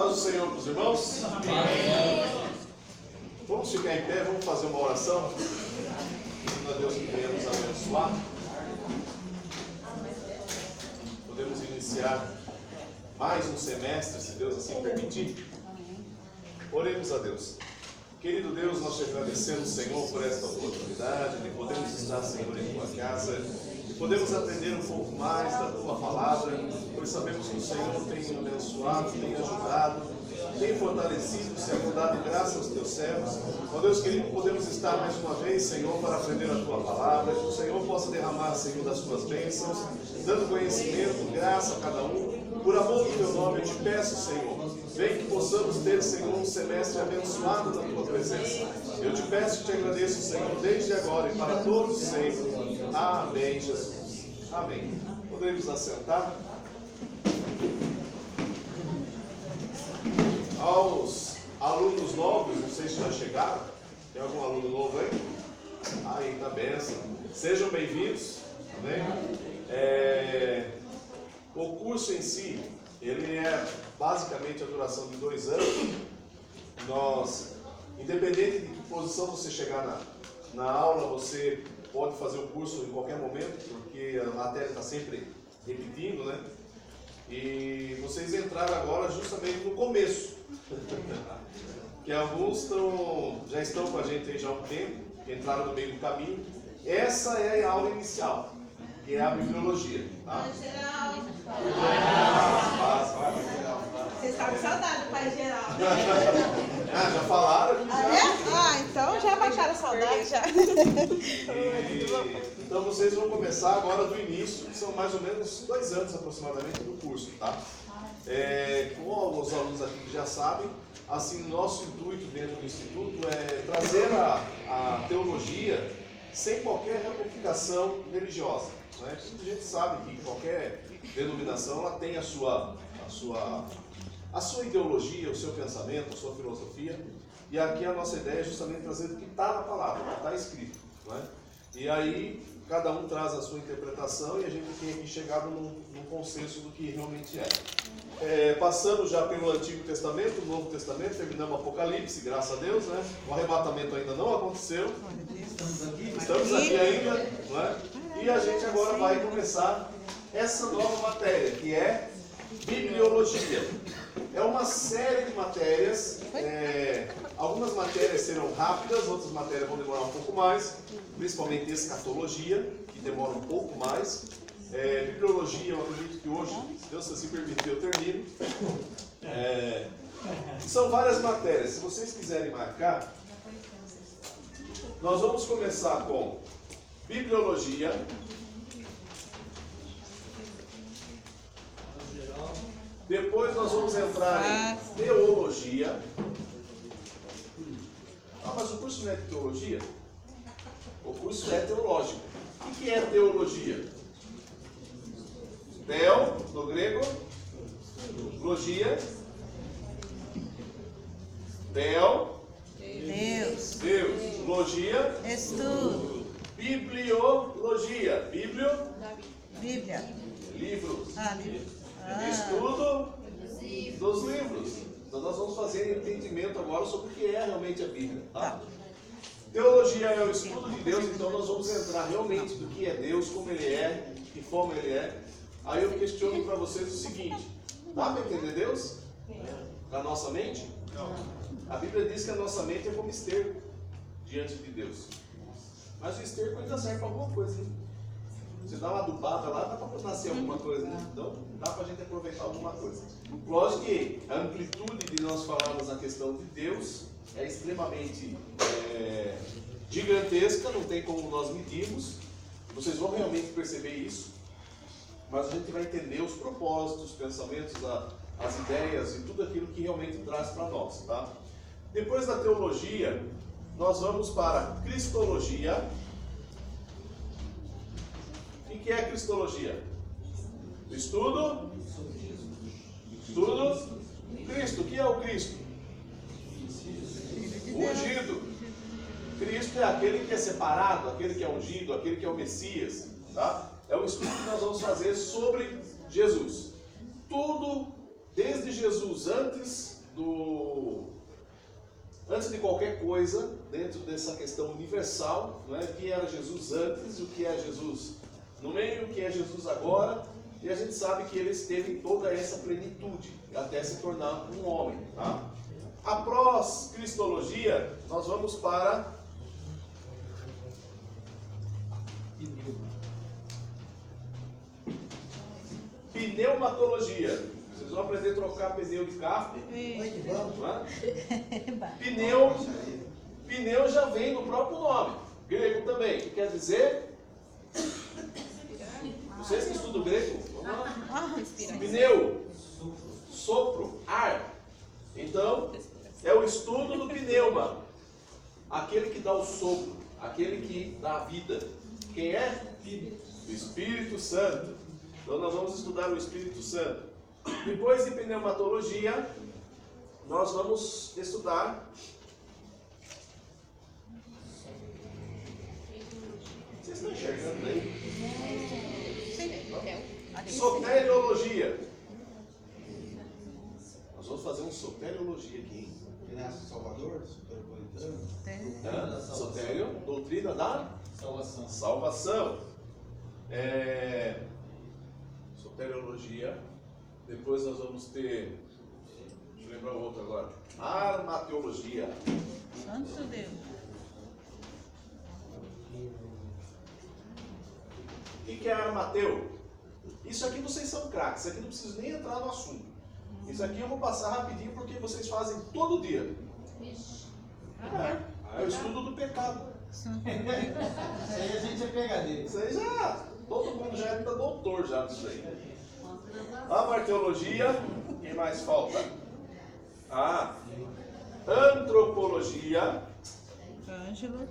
Paz do Senhor para os irmãos. Amém. Vamos ficar em pé, vamos fazer uma oração. Pedindo a Deus que venha nos abençoar. Podemos iniciar mais um semestre, se Deus assim permitir. Oremos a Deus. Querido Deus, nós te agradecemos, Senhor, por esta oportunidade de podermos estar, Senhor, em tua casa, e podemos aprender um pouco mais da tua palavra, pois sabemos que o Senhor tem abençoado, tem ajudado, tem fortalecido, Senhor, dado graça aos teus servos. Ó Deus querido, podemos estar mais uma vez, Senhor, para aprender a tua palavra, que o Senhor possa derramar, Senhor, das tuas bênçãos, dando conhecimento, graça a cada um. Por amor do teu nome, eu te peço, Senhor, vem que possamos ter, Senhor, um semestre abençoado na tua presença. Eu te peço e te agradeço, Senhor, desde agora e para todos sempre. Amém, Jesus. Amém. Podemos assentar. Aos alunos novos, não sei se já chegaram. Tem algum aluno novo aí? Aí, tá benção. Sejam bem-vindos. Amém? O curso em si, ele é basicamente a duração de 2 anos. Nós, independente de que posição você chegar na aula, você pode fazer o curso em qualquer momento, porque a matéria está sempre repetindo, né? E vocês entraram agora justamente no começo, que alguns já estão com a gente aí já há um tempo, que entraram no meio do caminho. Essa é a aula inicial, que é a bibliologia, tá? Vocês estão com saudade do Pai Geral. Já falaram? Então já baixaram a saudade já. Então vocês vão começar agora do início, que são mais ou menos 2 anos aproximadamente do curso, tá? Como os alunos aqui já sabem, assim, nosso intuito dentro do Instituto é trazer a teologia sem qualquer ramificação religiosa, né? A gente sabe que qualquer denominação ela tem a sua ideologia, o seu pensamento, a sua filosofia, e aqui a nossa ideia é justamente trazer o que está na palavra, o que está escrito, né? E aí cada um traz a sua interpretação e a gente tem aqui chegado num consenso do que realmente é. Passamos já pelo Antigo Testamento, o Novo Testamento, terminamos o Apocalipse, graças a Deus, né? O arrebatamento ainda não aconteceu, estamos aqui ainda, não é? E a gente agora vai começar essa nova matéria, que é bibliologia. É uma série de matérias, algumas matérias serão rápidas, outras matérias vão demorar um pouco mais, principalmente escatologia, que demora um pouco mais. Bibliologia, eu acredito que hoje, se Deus assim permitir, eu termino. São várias matérias, se vocês quiserem marcar, nós vamos começar com bibliologia. Depois nós vamos entrar em teologia. Mas o curso não é de teologia? O curso é teológico. O que é teologia? Teo, no grego. Logia. Teo. Deus. Logia. Estudo. Bibliologia. Bíblia. Livros. Livro. Estudo dos livros. Então nós vamos fazer entendimento agora sobre o que é realmente a Bíblia, tá? Teologia é o estudo de Deus, então nós vamos entrar realmente do que é Deus, como Ele é, que forma Ele é. Aí eu questiono para vocês o seguinte: dá para entender Deus na nossa mente? Não. A Bíblia diz que a nossa mente é como esterco diante de Deus. Mas o esterco ainda serve para alguma coisa, hein? Você dá uma adubada lá, dá para nascer alguma coisa, né? Então dá para a gente aproveitar alguma coisa. Lógico que a amplitude de nós falarmos na questão de Deus é extremamente gigantesca, não tem como nós medirmos. Vocês vão realmente perceber isso, mas a gente vai entender os propósitos, os pensamentos, as ideias e tudo aquilo que realmente traz para nós, tá? Depois da teologia, nós vamos para a cristologia. O que é a cristologia? Estudo Cristo. O que é o Cristo? Ungido. Cristo é aquele que é separado, aquele que é ungido, aquele que é o Messias, tá? É um estudo que nós vamos fazer sobre Jesus. Tudo desde Jesus antes antes de qualquer coisa, dentro dessa questão universal, não é? O que era Jesus antes, o que é Jesus no meio, o que é Jesus agora, e a gente sabe que ele esteve em toda essa plenitude, até se tornar um homem. Tá? Após Cristologia, nós vamos para pneumatologia. Vocês vão aprender a trocar pneu de carro. Pneu já vem do próprio nome, grego também, que quer dizer. Vocês que estudam grego, vamos lá. Pneu, sopro, ar. Então, é o estudo do pneuma, aquele que dá o sopro, aquele que dá a vida. Quem é? O Espírito Santo. Então nós vamos estudar o Espírito Santo. Depois de pneumatologia, nós vamos estudar vocês estão enxergando aí? Soteriologia. Nós vamos fazer um soteriologia aqui. Inácio Salvador, soteropolitano. Sotério, doutrina da salvação. Soteriologia. Depois nós vamos ter, deixa eu lembrar o outro agora, armateologia. Santo Deus. O que é armateu? Isso aqui vocês são craques, isso aqui não preciso nem entrar no assunto. Isso aqui eu vou passar rapidinho porque vocês fazem todo dia. É o estudo do pecado. Isso aí a gente é pegadeiro. Isso aí já, todo mundo já é doutor já disso aí. Amarteologia, quem mais falta? Antropologia. Ângelo.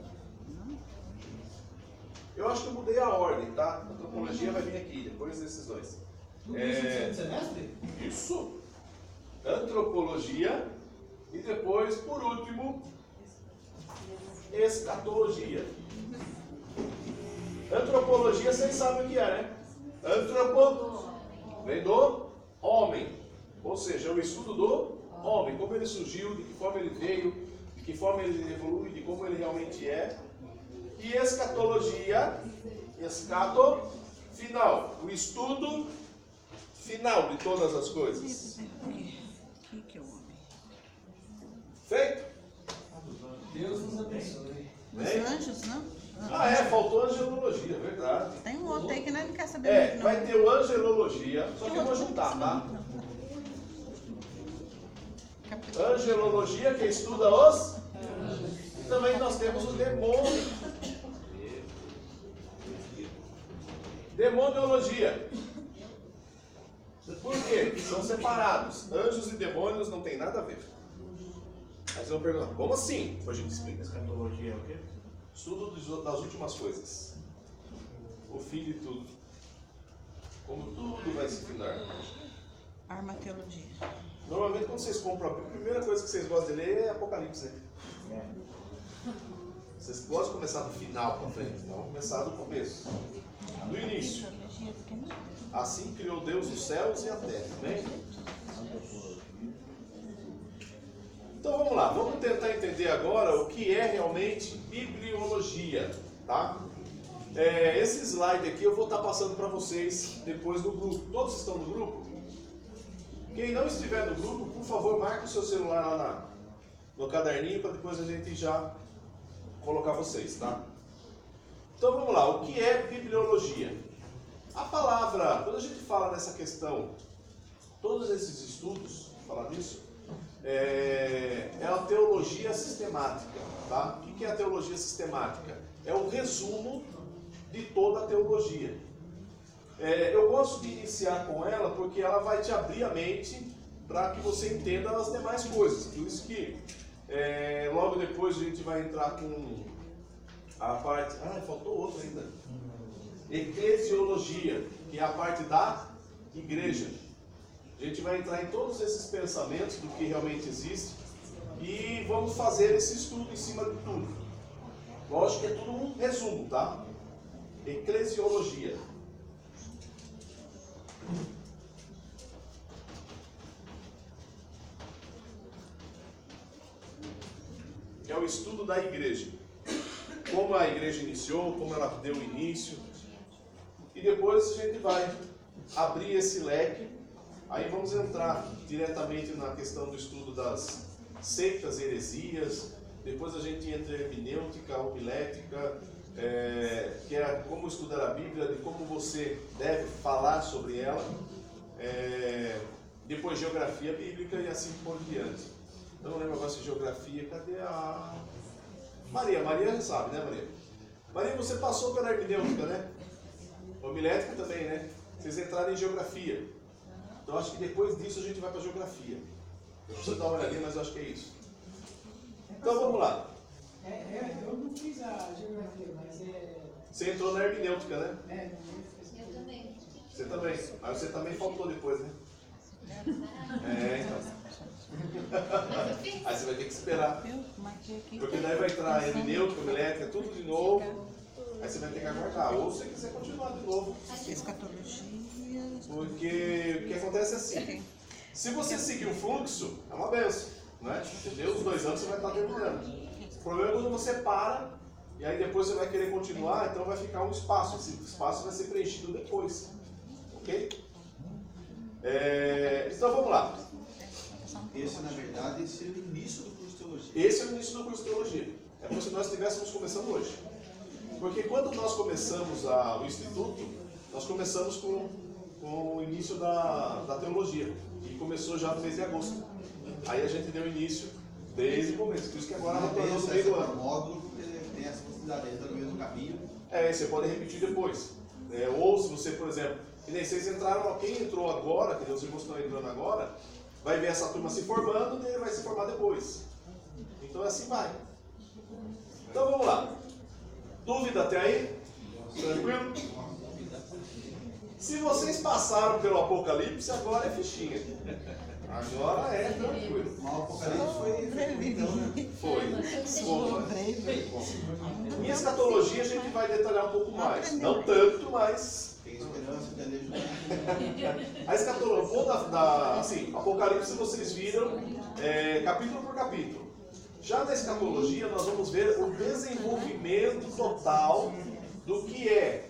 Eu acho que eu mudei a ordem, tá? Antropologia vai vir aqui, depois desses dois. Semestre? Isso. Antropologia. E depois, por último, escatologia. Antropologia, vocês sabem o que é, né? Vem do homem. Ou seja, o estudo do homem. Como ele surgiu, de que forma ele veio, de que forma ele evolui, de como ele realmente é. E escatologia, escato, final. O estudo final de todas as coisas. O que é o homem? Feito? Deus nos abençoe. Os anjos, não? Faltou angelologia, é verdade. Tem um outro aí que não quer saber muito, não. Vai ter o angelologia, só que eu vou juntar, tá? Angelologia, que estuda os. E também nós temos o demônio. Demoniologia. Por quê? São separados. Anjos e demônios não tem nada a ver. Aí vocês vão perguntar, como assim? Depois a gente explica. Escatologia é o quê? Estudo das últimas coisas. O fim de tudo. Como tudo vai se finar. Armateologia. Normalmente quando vocês compram a primeira coisa que vocês gostam de ler é Apocalipse, né? Vocês gostam de começar do final para frente, não começar do começo. Do início. Assim criou Deus os céus e a terra. Amém? Então vamos lá, vamos tentar entender agora o que é realmente bibliologia, tá? Esse slide aqui eu vou estar passando para vocês depois no grupo. Todos estão no grupo? Quem não estiver no grupo, por favor, marque o seu celular lá no caderninho para depois a gente já colocar vocês, tá? Então vamos lá, o que é bibliologia? A palavra, quando a gente fala nessa questão, todos esses estudos, falar disso, é a teologia sistemática, tá? O que é a teologia sistemática? É o resumo de toda a teologia. Eu gosto de iniciar com ela porque ela vai te abrir a mente para que você entenda as demais coisas. Por isso que logo depois a gente vai entrar com a parte... faltou outra ainda. Eclesiologia, que é a parte da igreja. A gente vai entrar em todos esses pensamentos do que realmente existe e vamos fazer esse estudo em cima de tudo. Lógico que é tudo um resumo, tá? Eclesiologia. o estudo da igreja. Como a igreja iniciou, como ela deu início. E depois a gente vai abrir esse leque. Aí vamos entrar diretamente na questão do estudo das seitas e heresias. Depois a gente entra em hermenêutica, homilética, que é como estudar a Bíblia, de como você deve falar sobre ela. Depois geografia bíblica e assim por diante. Eu não lembro agora se geografia, cadê a... Maria sabe, né, Maria? Maria, você passou pela hermenêutica, né? Homilética também, né? Vocês entraram em geografia. Então acho que depois disso a gente vai para geografia. Eu preciso dar uma olhadinha, mas eu acho que é isso. Então vamos lá. Eu não fiz a geografia, mas Você entrou na hermenêutica, né? Eu também. Você também. Mas você também faltou depois, né? Então. Aí você vai ter que esperar. Porque daí vai entrar hermenêutica, homilética, tudo de novo. Aí você vai ter que aguardar. Ou se você quiser continuar de novo. Escatologia. Porque o que acontece é assim. Se você seguir o fluxo, é uma benção. Né? Entendeu? Os 2 anos você vai estar terminando. O problema é quando você para e aí depois você vai querer continuar, então vai ficar um espaço. Esse espaço vai ser preenchido depois. Ok? Então vamos lá. Esse, na verdade, esse é o início do curso de teologia. Esse é o início do curso de teologia. É como se nós estivéssemos começando hoje. Porque quando nós começamos o instituto, nós começamos com o início da teologia. E começou já no mês de agosto. Aí a gente deu início desde o começo. Por isso que agora ela tornou no meio do ano. Módulo, porque tem essa possibilidade de entrar no mesmo caminho. Você pode repetir depois. Ou se você, por exemplo, que nem vocês entraram, quem entrou agora, que os irmãos estão entrando agora, vai ver essa turma se formando e ele vai se formar depois. Então assim vai. Então vamos lá. Dúvida até aí? Tranquilo? Se vocês passaram pelo Apocalipse, agora é fichinha. Agora é tranquilo. Mas o Apocalipse foi então, né? Foi. Em escatologia a gente vai detalhar um pouco mais. Não tanto, mas... Tem esperança, entender. A escatologia, assim, Apocalipse vocês viram capítulo por capítulo. Já na escatologia nós vamos ver o desenvolvimento total do que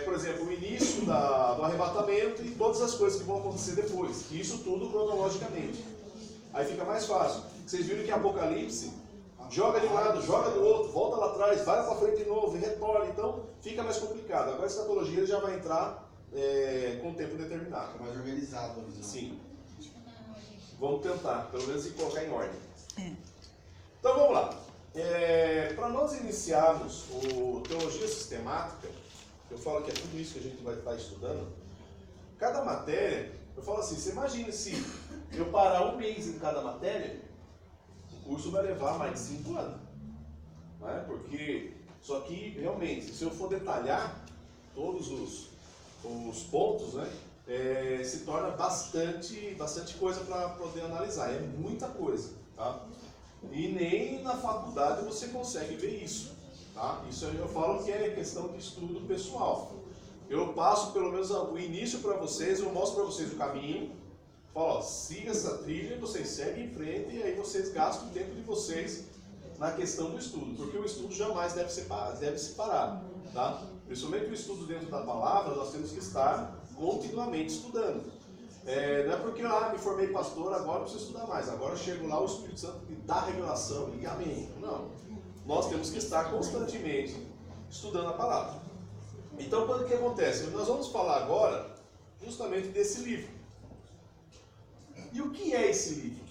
por exemplo, o início do arrebatamento e todas as coisas que vão acontecer depois. Isso tudo cronologicamente. Aí fica mais fácil. Vocês viram que Apocalipse joga de um lado, joga do outro, volta lá atrás, vai para frente de novo e retorna. Então fica mais complicado. Agora a escatologia já vai entrar com um tempo determinado. Mais organizado a visão. Sim. Vamos tentar, pelo menos, colocar em ordem. Então vamos lá. Para nós iniciarmos o Teologia Sistemática, eu falo que é tudo isso que a gente vai estar estudando, cada matéria, eu falo assim, você imagina se eu parar um mês em cada matéria, o curso vai levar mais de 5 anos. Não é? Porque, só que realmente, se eu for detalhar todos os pontos, né, se torna bastante coisa para poder analisar, é muita coisa. Tá? E nem na faculdade você consegue ver isso. Tá? Isso eu falo que é questão de estudo pessoal. Eu passo pelo menos o início para vocês, eu mostro para vocês o caminho, falo, siga essa trilha, vocês seguem em frente e aí vocês gastam o tempo de vocês na questão do estudo, porque o estudo jamais deve se parar. Tá? Principalmente o estudo dentro da palavra, nós temos que estar continuamente estudando. Não é porque me formei pastor, agora eu preciso estudar mais. Agora eu chego lá, o Espírito Santo me dá a revelação e amém. Não. Nós temos que estar constantemente estudando a palavra. Então, quando que acontece? Nós vamos falar agora justamente desse livro. E o que é esse livro?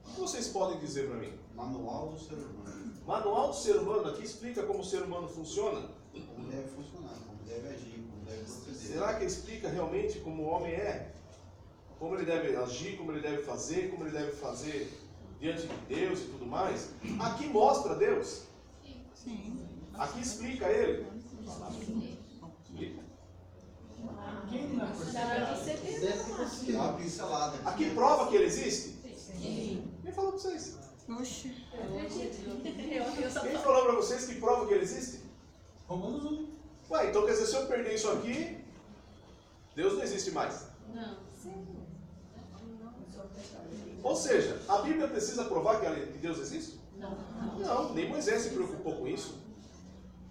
O que vocês podem dizer para mim? Manual do ser humano. Manual do ser humano, aqui explica como o ser humano funciona? Como deve funcionar, como deve agir, como deve proceder. Será que explica realmente como o homem é? Como ele deve agir, como ele deve fazer diante de Deus e tudo mais? Aqui mostra Deus. Sim. Aqui explica ele. Explica. Quem não Dá uma pincelada. Aqui prova que ele existe? Quem falou para vocês? Oxe. Quem falou para vocês que prova que ele existe? Romanos 1. Ué, então quer dizer, se eu perder isso aqui, Deus não existe mais. Não. Ou seja, a Bíblia precisa provar que Deus existe? Não, nem Moisés se preocupou com isso.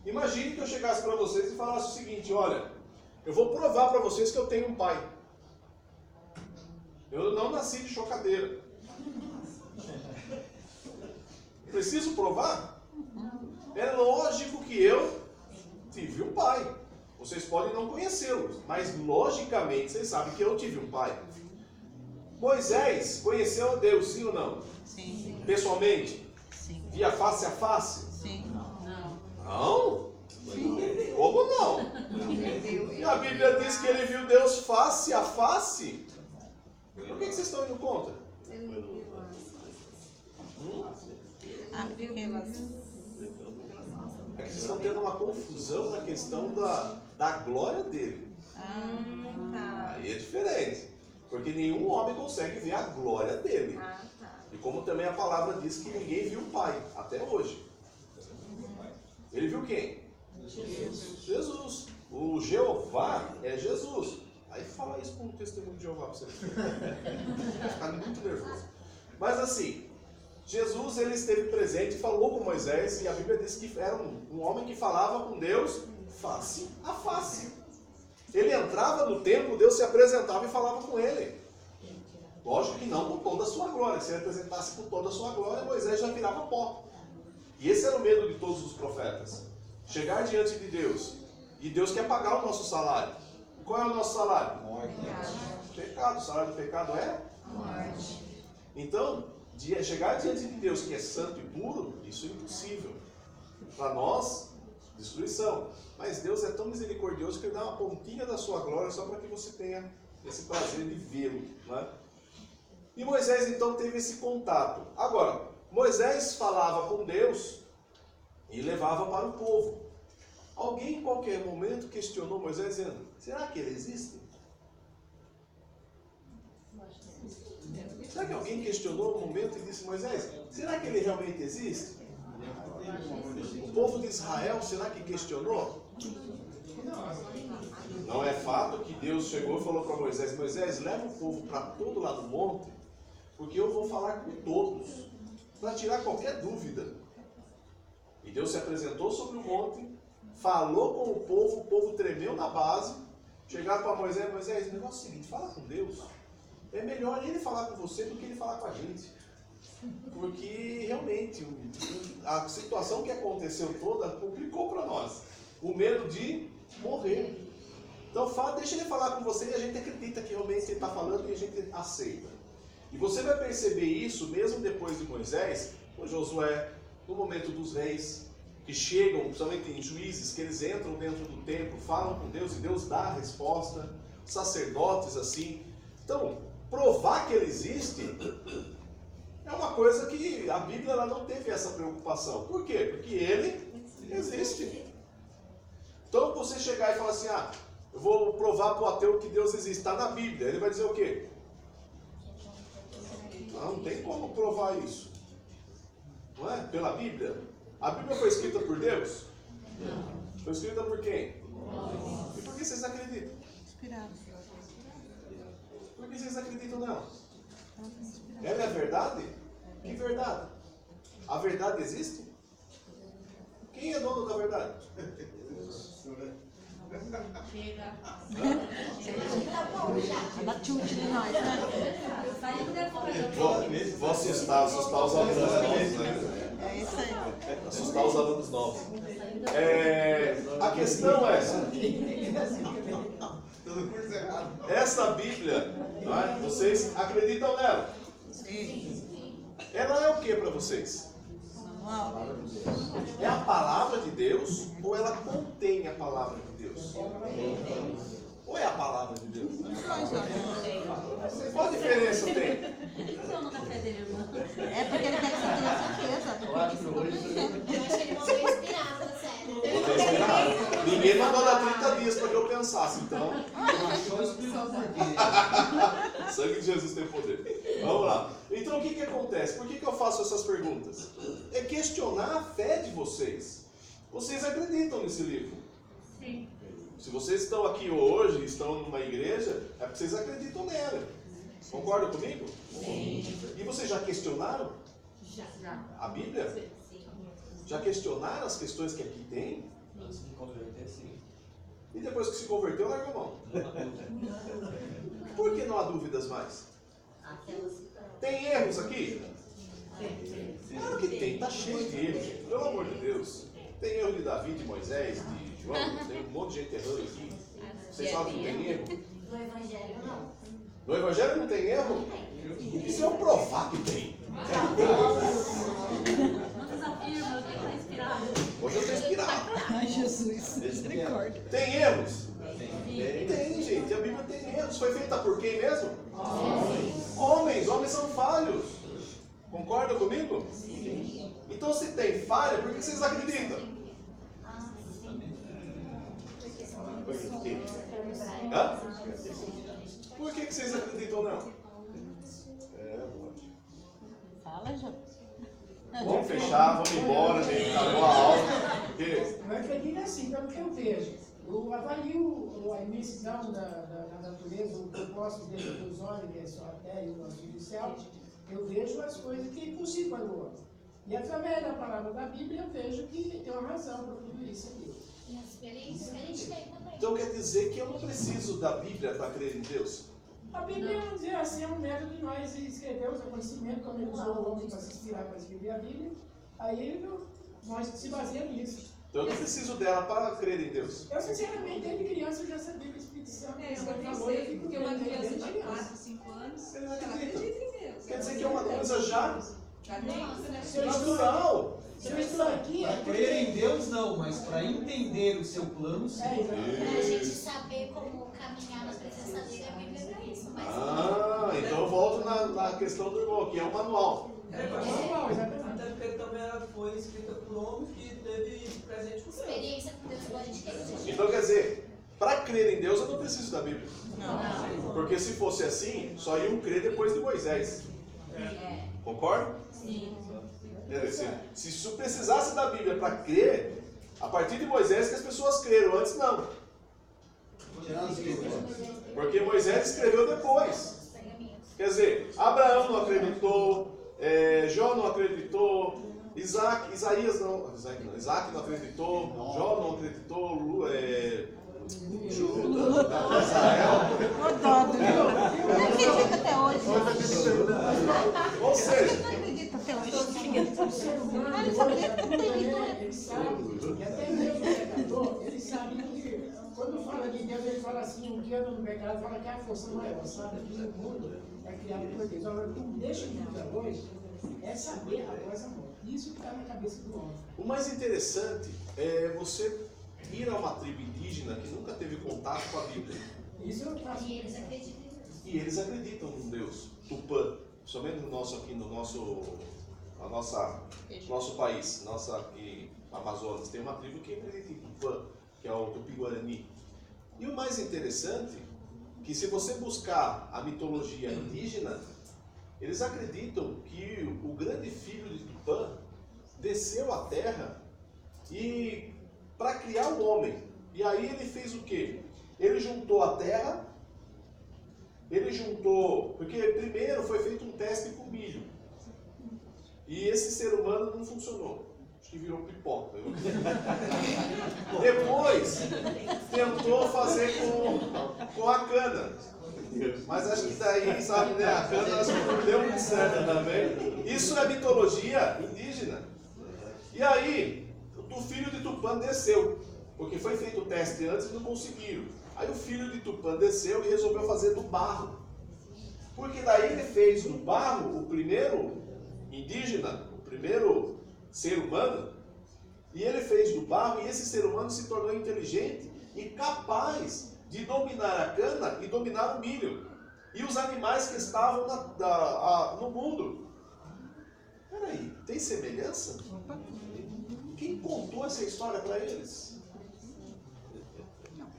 Imagine que eu chegasse para vocês e falasse o seguinte: olha, eu vou provar para vocês que eu tenho um pai. Eu não nasci de chocadeira. Preciso provar? É lógico que eu tive um pai. Vocês podem não conhecê-lo, mas logicamente vocês sabem que eu tive um pai. Moisés conheceu a Deus, sim ou não? Sim. Pessoalmente? Sim. Via face a face? Sim. Não? Como não? E a Bíblia diz que ele viu Deus face a face. Por que vocês estão indo contra? É que vocês estão tendo uma confusão na questão da glória dele. Tá. Aí é diferente. Porque nenhum homem consegue ver a glória dele. Tá. E como também a palavra diz que ninguém viu o Pai, até hoje. Ele viu quem? Jesus. O Jeová é Jesus. Aí fala isso com o testemunho de Jeová para você. Vai ficar muito nervoso. Mas assim, Jesus ele esteve presente e falou com Moisés, e a Bíblia diz que era um homem que falava com Deus face a face. Ele entrava no templo, Deus se apresentava e falava com ele. Lógico que não com toda a sua glória. Se ele apresentasse com toda a sua glória, Moisés já virava pó. E esse era o medo de todos os profetas. Chegar diante de Deus. E Deus quer pagar o nosso salário. Qual é o nosso salário? Morte. Pecado. O salário do pecado é? Morte. Então, chegar diante de Deus que é santo e puro, isso é impossível. Para nós, destruição. Mas Deus é tão misericordioso que Ele dá uma pontinha da sua glória só para que você tenha esse prazer de vê-lo. Né? E Moisés então teve esse contato. Agora, Moisés falava com Deus e levava para o povo. Alguém em qualquer momento questionou Moisés dizendo: será que ele existe? Será que alguém questionou um momento e disse: Moisés, será que ele realmente existe? O povo de Israel, será que questionou? Não é fato que Deus chegou e falou para Moisés: Moisés, leva o povo para todo lado do monte, porque eu vou falar com todos, para tirar qualquer dúvida. E Deus se apresentou sobre o monte, falou com o povo tremeu na base. Chegaram para Moisés: Moisés, o negócio é o seguinte, fala com Deus. É melhor ele falar com você do que ele falar com a gente. Porque realmente a situação que aconteceu toda complicou para nós. O medo de morrer. Então deixa ele falar com você e a gente acredita que realmente ele está falando e a gente aceita. E você vai perceber isso mesmo depois de Moisés, com Josué, no momento dos reis, que chegam, principalmente em Juízes, que eles entram dentro do templo, falam com Deus e Deus dá a resposta. Sacerdotes assim. Então, provar que ele existe é uma coisa que a Bíblia ela não teve essa preocupação. Por quê? Porque ele existe. Então você chegar e falar assim: eu vou provar para o ateu que Deus existe, está na Bíblia. Ele vai dizer o quê? Não tem como provar isso. Não é? Pela Bíblia? A Bíblia foi escrita por Deus? Não. Foi escrita por quem? E por que vocês acreditam? Inspirado. Por que vocês acreditam nela? Ela é a verdade? Que verdade? A verdade existe? Quem é dono da verdade? Bate de nós, né? Vou assustar os alunos novos. Né? É isso aí. Assustar os alunos novos. A questão é: essa Bíblia, não é? Vocês acreditam nela? Sim. Ela é o que para vocês? Manual. É a palavra de Deus ou ela contém a palavra de Deus? Ou é a palavra de Deus? Qual a diferença tem? É porque ele quer que você tenha certeza. Eu acho que ele mandou inspirado, sério. Ninguém mandou dar 30 dias para que eu pensasse, então. Sangue de Jesus tem poder. Vamos lá. Então o que acontece? Por que eu faço essas perguntas? É questionar a fé de vocês. Vocês acreditam nesse livro? Se vocês estão aqui hoje, estão numa igreja, é porque vocês acreditam nele. Concordam comigo? Sim. E vocês já questionaram Já. a Bíblia? Sim. Já questionaram as questões que aqui tem? Antes de converter, sim. E depois que se converteu, largou mão. Por que não há dúvidas mais? Tem erros aqui? Claro que tem, está cheio de erros, gente. Pelo amor de Deus. Tem erro de Davi, de Moisés, de João, tem um monte de gente errando aqui. Vocês sabem que tem erro? No Evangelho, não. No Evangelho não tem erro? E se eu provar que tem? Hoje eu estou inspirado. Ai, Jesus, misericórdia. Tem erros? Tem, gente. A Bíblia tem erros. Foi feita por quem mesmo? Homens. Homens são falhos. Concordam comigo? Sim. Então, se tem falha, por que vocês acreditam? Hã? Por que vocês acreditam não? Fala, João. Vamos fechar, vamos embora, gente. Acabou a aula. Eu acredito assim, pelo que eu vejo. Eu avalio a imensidão da natureza, o propósito dos homens, que é só a terra e o nosso judicial. Eu vejo as coisas que é impossível para o homem. E através da palavra da Bíblia eu vejo que tem uma razão para tudo isso aqui. E as experiências que a gente tem também. Então quer dizer que eu não preciso da Bíblia para crer em Deus? A Bíblia, vamos dizer assim, é um método de nós escrevermos o conhecimento, como ele usou o homem para se inspirar para escrever a Bíblia. Aí nós se baseamos nisso. Então eu não preciso dela para crer em Deus. Eu, sinceramente, desde criança, eu já sabia que o Espírito Santo Eu não sei, porque uma criança de 4, 5 anos, ela acredita em Deus. Quer dizer que é uma coisa já Se eu natural. Se eu estou aqui, Para crer em Deus, não, mas para entender o seu plano, sim. Pra gente saber como caminhar na presença dele, a Bíblia é pra isso. Mas Então eu volto na questão do irmão, que é um manual. Até porque também ela foi escrita por homens que teve presente com Deus. experiência com Deus igual a gente tem. Então quer dizer, para crer em Deus eu não preciso da Bíblia. Não. Porque se fosse assim, só iam crer depois de Moisés. Concorda? Sim. Se isso precisasse da Bíblia para crer, a partir de Moisés que as pessoas creram, antes não. Porque Moisés escreveu depois. Quer dizer, Abraão não acreditou, Jó não acreditou, Isaac não acreditou, Jó não acreditou, Israel. Não acredito até hoje. Ou seja, Não acredito até hoje. Não sabia que não tem ele sabe, e até mesmo o pecador, ele sabe que quando fala de Deus, ele fala assim, o que anda no pecado, fala que é a força maior, sabe? Que o mundo é criado por Deus. Agora, o que deixa de vida hoje é saber após a morte. Isso que está na cabeça do homem. o mais interessante é você ir a uma tribo indígena que nunca teve contato com a Bíblia. Isso eu faço. E eles acreditam em Deus. E eles acreditam num Deus, Tupã, somente no nosso país, nossa aqui, Amazonas, tem uma tribo que acredita em Tupã, que é o Tupi-Guarani. E o mais interessante, que se você buscar a mitologia indígena, eles acreditam que o grande filho de Tupã desceu à terra e para criar o homem. E aí ele fez o quê? Ele juntou a terra, porque primeiro foi feito um teste com milho. E esse ser humano não funcionou. Acho que virou pipoca. Depois tentou fazer com a cana. Mas acho que daí, sabe, né? A cana acho que não deu muito certo também. Isso é mitologia indígena. E aí, o filho de Tupã desceu. Porque foi feito o teste antes e não conseguiram. Aí o filho de Tupã desceu e resolveu fazer do barro. Porque daí ele fez do barro o primeiro indígena, o primeiro ser humano, e ele fez do barro, e esse ser humano se tornou inteligente e capaz de dominar a cana e dominar o milho e os animais que estavam no mundo. Peraí, tem semelhança? Quem contou essa história para eles?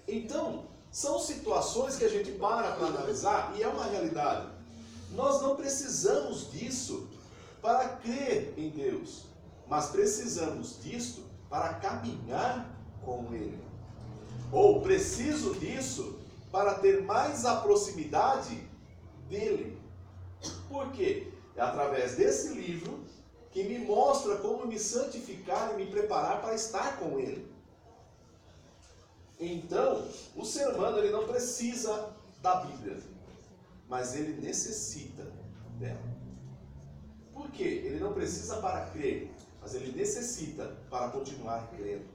Então, são situações que a gente para analisar e é uma realidade. Nós não precisamos disso para crer em Deus, mas precisamos disso para caminhar com Ele. Ou preciso disso para ter mais a proximidade dele. Por quê? É através desse livro que me mostra como me santificar e me preparar para estar com ele. Então, o ser humano ele não precisa da Bíblia, mas ele necessita dela. Por quê? Ele não precisa para crer, mas ele necessita para continuar crendo.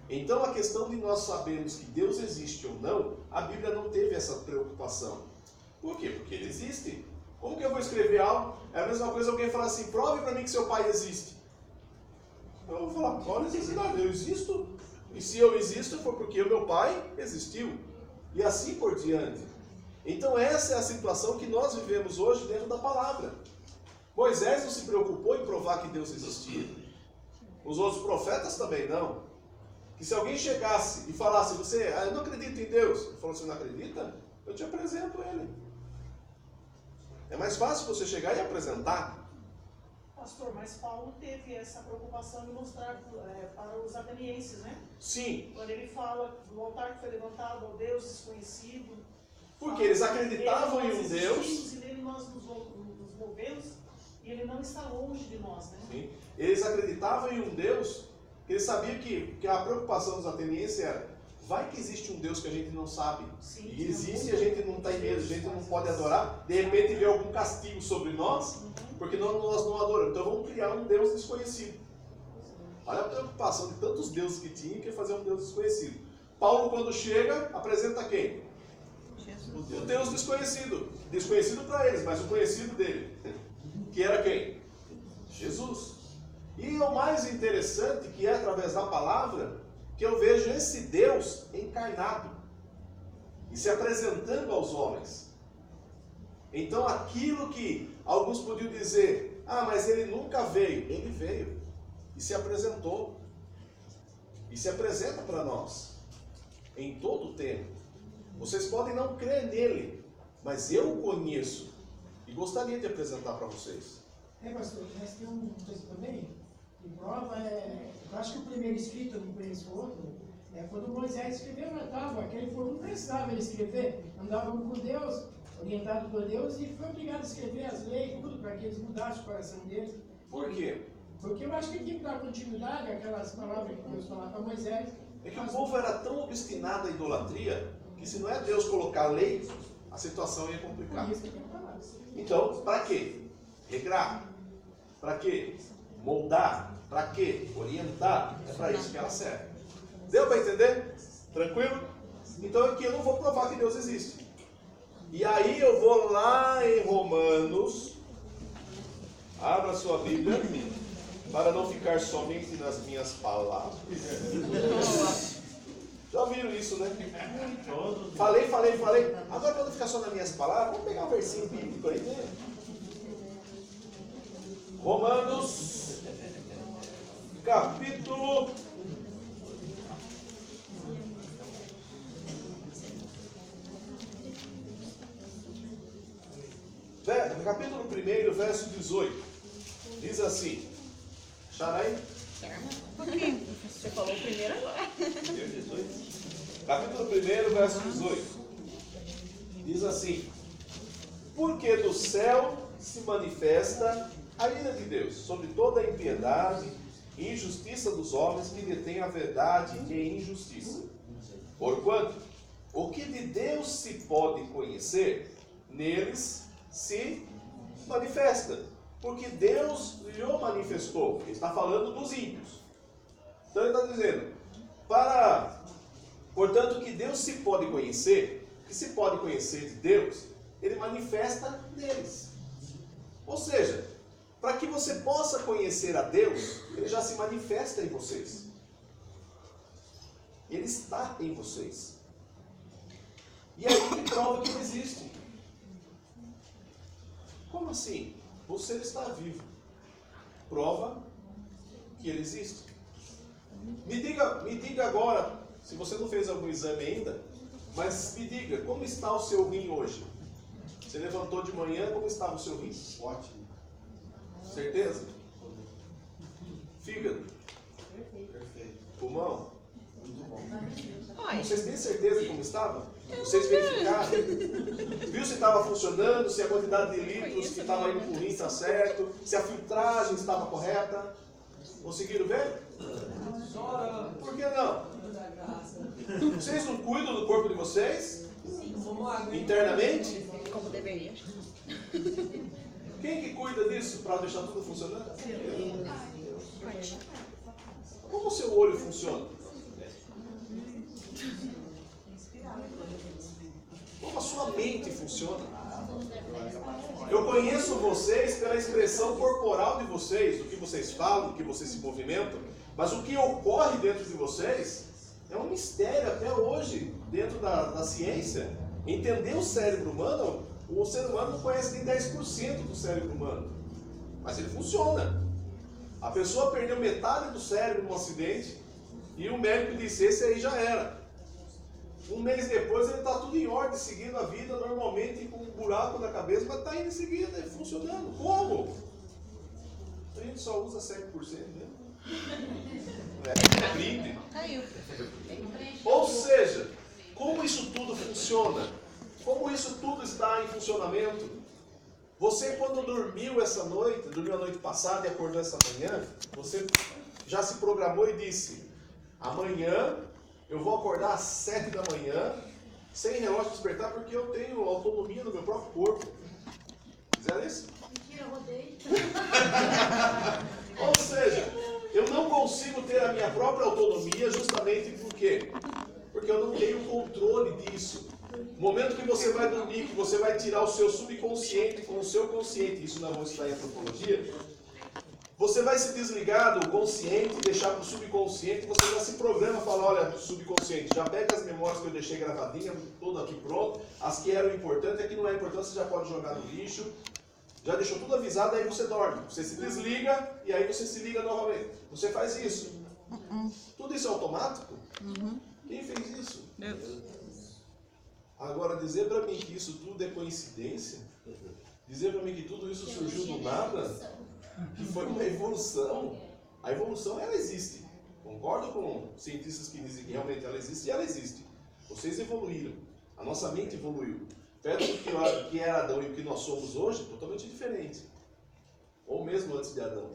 Então, a questão de nós sabermos que Deus existe ou não, a Bíblia não teve essa preocupação. Por quê? Porque ele existe. Como que eu vou escrever algo? É a mesma coisa alguém falar assim, prove para mim que seu pai existe. Eu vou falar, qual a necessidade? Eu existo. E se eu existo, foi porque o meu pai existiu. E assim por diante. Então essa é a situação que nós vivemos hoje dentro da palavra. Moisés não se preocupou em provar que Deus existia. Os outros profetas também não. Que se alguém chegasse e falasse, eu não acredito em Deus. Ele falou, você não acredita? Eu te apresento ele. É mais fácil você chegar e apresentar. Pastor, mas Paulo teve essa preocupação de mostrar para os atenienses, né? Sim. Quando ele fala do altar que foi levantado ao Deus desconhecido. Porque eles acreditavam em um Deus. E nele nós nos movemos e ele não está longe de nós, né? Sim. Eles acreditavam em um Deus, que eles sabiam que a preocupação dos atenienses era, vai que existe um Deus que a gente não sabe. Sim, E existe e a gente não está em medo, a gente não pode adorar. De repente vê algum castigo sobre nós, porque nós não adoramos. Então vamos criar um Deus desconhecido. Olha a preocupação de tantos deuses que tinha, que é fazer um Deus desconhecido. Paulo, quando chega, apresenta quem? Jesus. O Deus desconhecido. Desconhecido para eles, mas o conhecido dele. Que era quem? Jesus. E o mais interessante, que é através da palavra, que eu vejo esse Deus encarnado e se apresentando aos homens. Então aquilo que alguns podiam dizer, mas ele nunca veio, ele veio e se apresentou e se apresenta para nós em todo o tempo. Vocês podem não crer nele, mas eu o conheço e gostaria de apresentar para vocês. Pastor, mas tem uma coisa também que prova, eu acho que o primeiro escrito, eu não conheço outro, quando Moisés escreveu na tábua, aquele povo não precisava ele escrever, andavam com Deus, orientado por Deus, e foi obrigado a escrever as leis, tudo, para que eles mudassem o coração deles. Por quê? Porque eu acho que tinha que dar continuidade àquelas palavras que Deus falava para Moisés. É que o povo era tão obstinado à idolatria, que se não é Deus colocar lei, a situação ia complicar. Então, para quê? Regrar. Para quê? Moldar. Para quê? Orientar. É para isso que ela serve. Deu para entender? Tranquilo? Então aqui eu não vou provar que Deus existe. E aí eu vou lá em Romanos. Abra sua Bíblia. Para não ficar somente nas minhas palavras. Já viram isso, né? Falei. Agora quando ficar só nas minhas palavras, vamos pegar um versinho bíblico aí, né? Romanos, capítulo 1, verso 18. Diz assim. Acharam aí? Você falou primeiro agora. Capítulo 1, verso 18. Diz assim: porque do céu se manifesta a ira de Deus sobre toda a impiedade e injustiça dos homens que detêm a verdade em injustiça. Porquanto, o que de Deus se pode conhecer, neles se manifesta, porque Deus lhe manifestou. Ele está falando dos ímpios. Então ele está dizendo, portanto, o que Deus se pode conhecer, o que se pode conhecer de Deus, ele manifesta neles. Ou seja, para que você possa conhecer a Deus, ele já se manifesta em vocês. Ele está em vocês. E aí ele prova que ele existe. Como assim? Você está vivo. Prova que ele existe. Me diga agora, se você não fez algum exame ainda, mas me diga, como está o seu rim hoje? Você levantou de manhã, como estava o seu rim? Ótimo. Certeza? Fígado? Perfeito. Pulmão? Muito bom. Olha, Vocês têm certeza de como estava? Vocês verificaram? Viu se estava funcionando, se a quantidade de litros que estava indo para o rim está certo, se a filtragem estava correta? Conseguiram ver? Por que não? Vocês não cuidam do corpo de vocês? Internamente? Como deveria. Quem que cuida disso para deixar tudo funcionando? Como o seu olho funciona? Como a sua mente funciona? Eu conheço vocês pela expressão corporal de vocês, do que vocês falam, do que vocês se movimentam, mas o que ocorre dentro de vocês é um mistério até hoje, dentro da ciência. Entender o cérebro humano, o ser humano não conhece nem 10% do cérebro humano, mas ele funciona. A pessoa perdeu metade do cérebro num acidente e o médico disse, esse aí já era. Um mês depois ele está tudo em ordem, seguindo a vida normalmente, com um buraco na cabeça, mas está indo em seguida, funcionando. Como? A gente só usa 7%, né? É gripe. Ou seja, como isso tudo funciona? Como isso tudo está em funcionamento? Você, quando dormiu essa noite, dormiu a noite passada e acordou essa manhã, você já se programou e disse, amanhã eu vou acordar às 7 da manhã, sem relógio de despertar, porque eu tenho autonomia no meu próprio corpo. Fizeram isso? Mentira, eu rodei. Ou seja, eu não consigo ter a minha própria autonomia justamente por quê? Porque eu não tenho controle disso. No momento que você vai dormir, que você vai tirar o seu subconsciente com o seu consciente, isso não vou estudar em antropologia, você vai se desligar do consciente, deixar para o subconsciente, você já se programa, fala, olha, subconsciente, já pega as memórias que eu deixei gravadinhas, tudo aqui pronto, as que eram importantes, as que não é importante, você já pode jogar no lixo, já deixou tudo avisado, aí você dorme, você se desliga e aí você se liga novamente. Você faz isso. Tudo isso é automático? Quem fez isso? Agora, dizer para mim que isso tudo é coincidência, dizer para mim que tudo isso surgiu do nada, que foi uma evolução. A evolução, ela existe. Concordo com cientistas que dizem que realmente ela existe, e ela existe. Vocês evoluíram. A nossa mente evoluiu. Perto do que era Adão e o que nós somos hoje, totalmente diferente. Ou mesmo antes de Adão.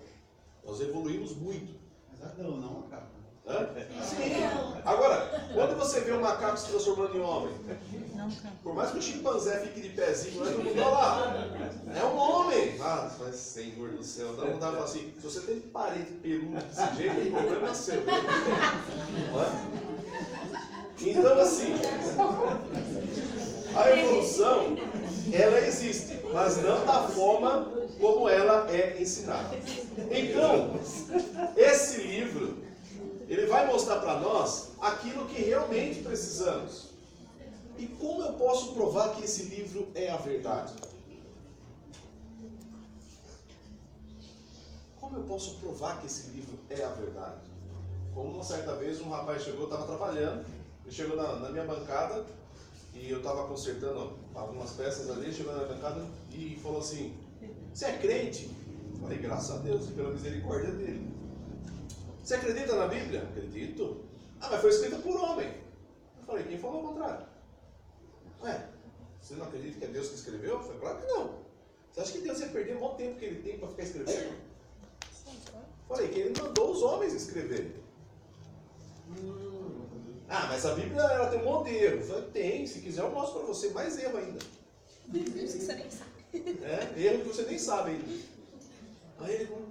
Nós evoluímos muito. Mas Adão, não a capa. Sim. Agora, quando você vê um macaco se transformando em homem, por mais que o chimpanzé fique de pezinho, olha lá, é um homem. Ah, mas Senhor do céu, não dá pra falar assim, se você tem parede peludo desse jeito, o problema é seu. Não é? Então, assim, a evolução, ela existe, mas não da forma como ela é ensinada. Então, esse livro, ele vai mostrar para nós aquilo que realmente precisamos. E como eu posso provar que esse livro é a verdade? Como eu posso provar que esse livro é a verdade? Como uma certa vez um rapaz chegou, eu estava trabalhando, ele chegou na minha bancada e eu estava consertando algumas peças ali, chegou na minha bancada e falou assim, você é crente? Eu falei, graças a Deus, pela misericórdia dele. Você acredita na Bíblia? Acredito. Ah, mas foi escrita por homem. Eu falei, quem falou o contrário? Ué, você não acredita que é Deus que escreveu? Eu falei, claro que não. Você acha que Deus ia perder o bom tempo que ele tem para ficar escrevendo? Eu falei, que ele mandou os homens escrever. Ah, mas a Bíblia ela tem um monte de erro. Eu falei, tem, se quiser eu mostro para você mais erro ainda. Isso que você nem sabe. Erro que você nem sabe ainda. Aí ele falou,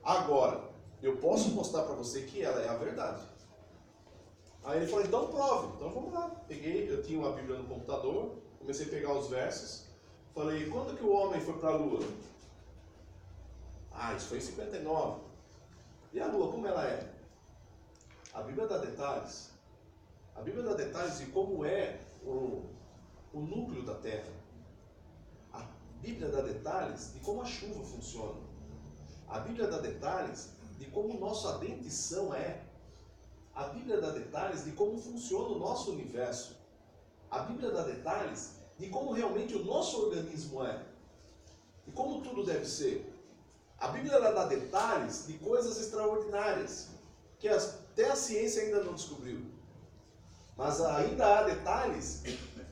agora, eu posso mostrar para você que ela é a verdade. Aí ele falou, então prove. Então vamos lá. Peguei, eu tinha uma Bíblia no computador, comecei a pegar os versos. Falei, quando que o homem foi para a Lua? Ah, isso foi em 59. E a Lua, como ela é? A Bíblia dá detalhes. A Bíblia dá detalhes de como é o núcleo da Terra. A Bíblia dá detalhes de como a chuva funciona. A Bíblia dá detalhes de como nossa dentição é. A Bíblia dá detalhes de como funciona o nosso universo. A Bíblia dá detalhes de como realmente o nosso organismo é. E como tudo deve ser. A Bíblia dá detalhes de coisas extraordinárias que até a ciência ainda não descobriu. Mas ainda há detalhes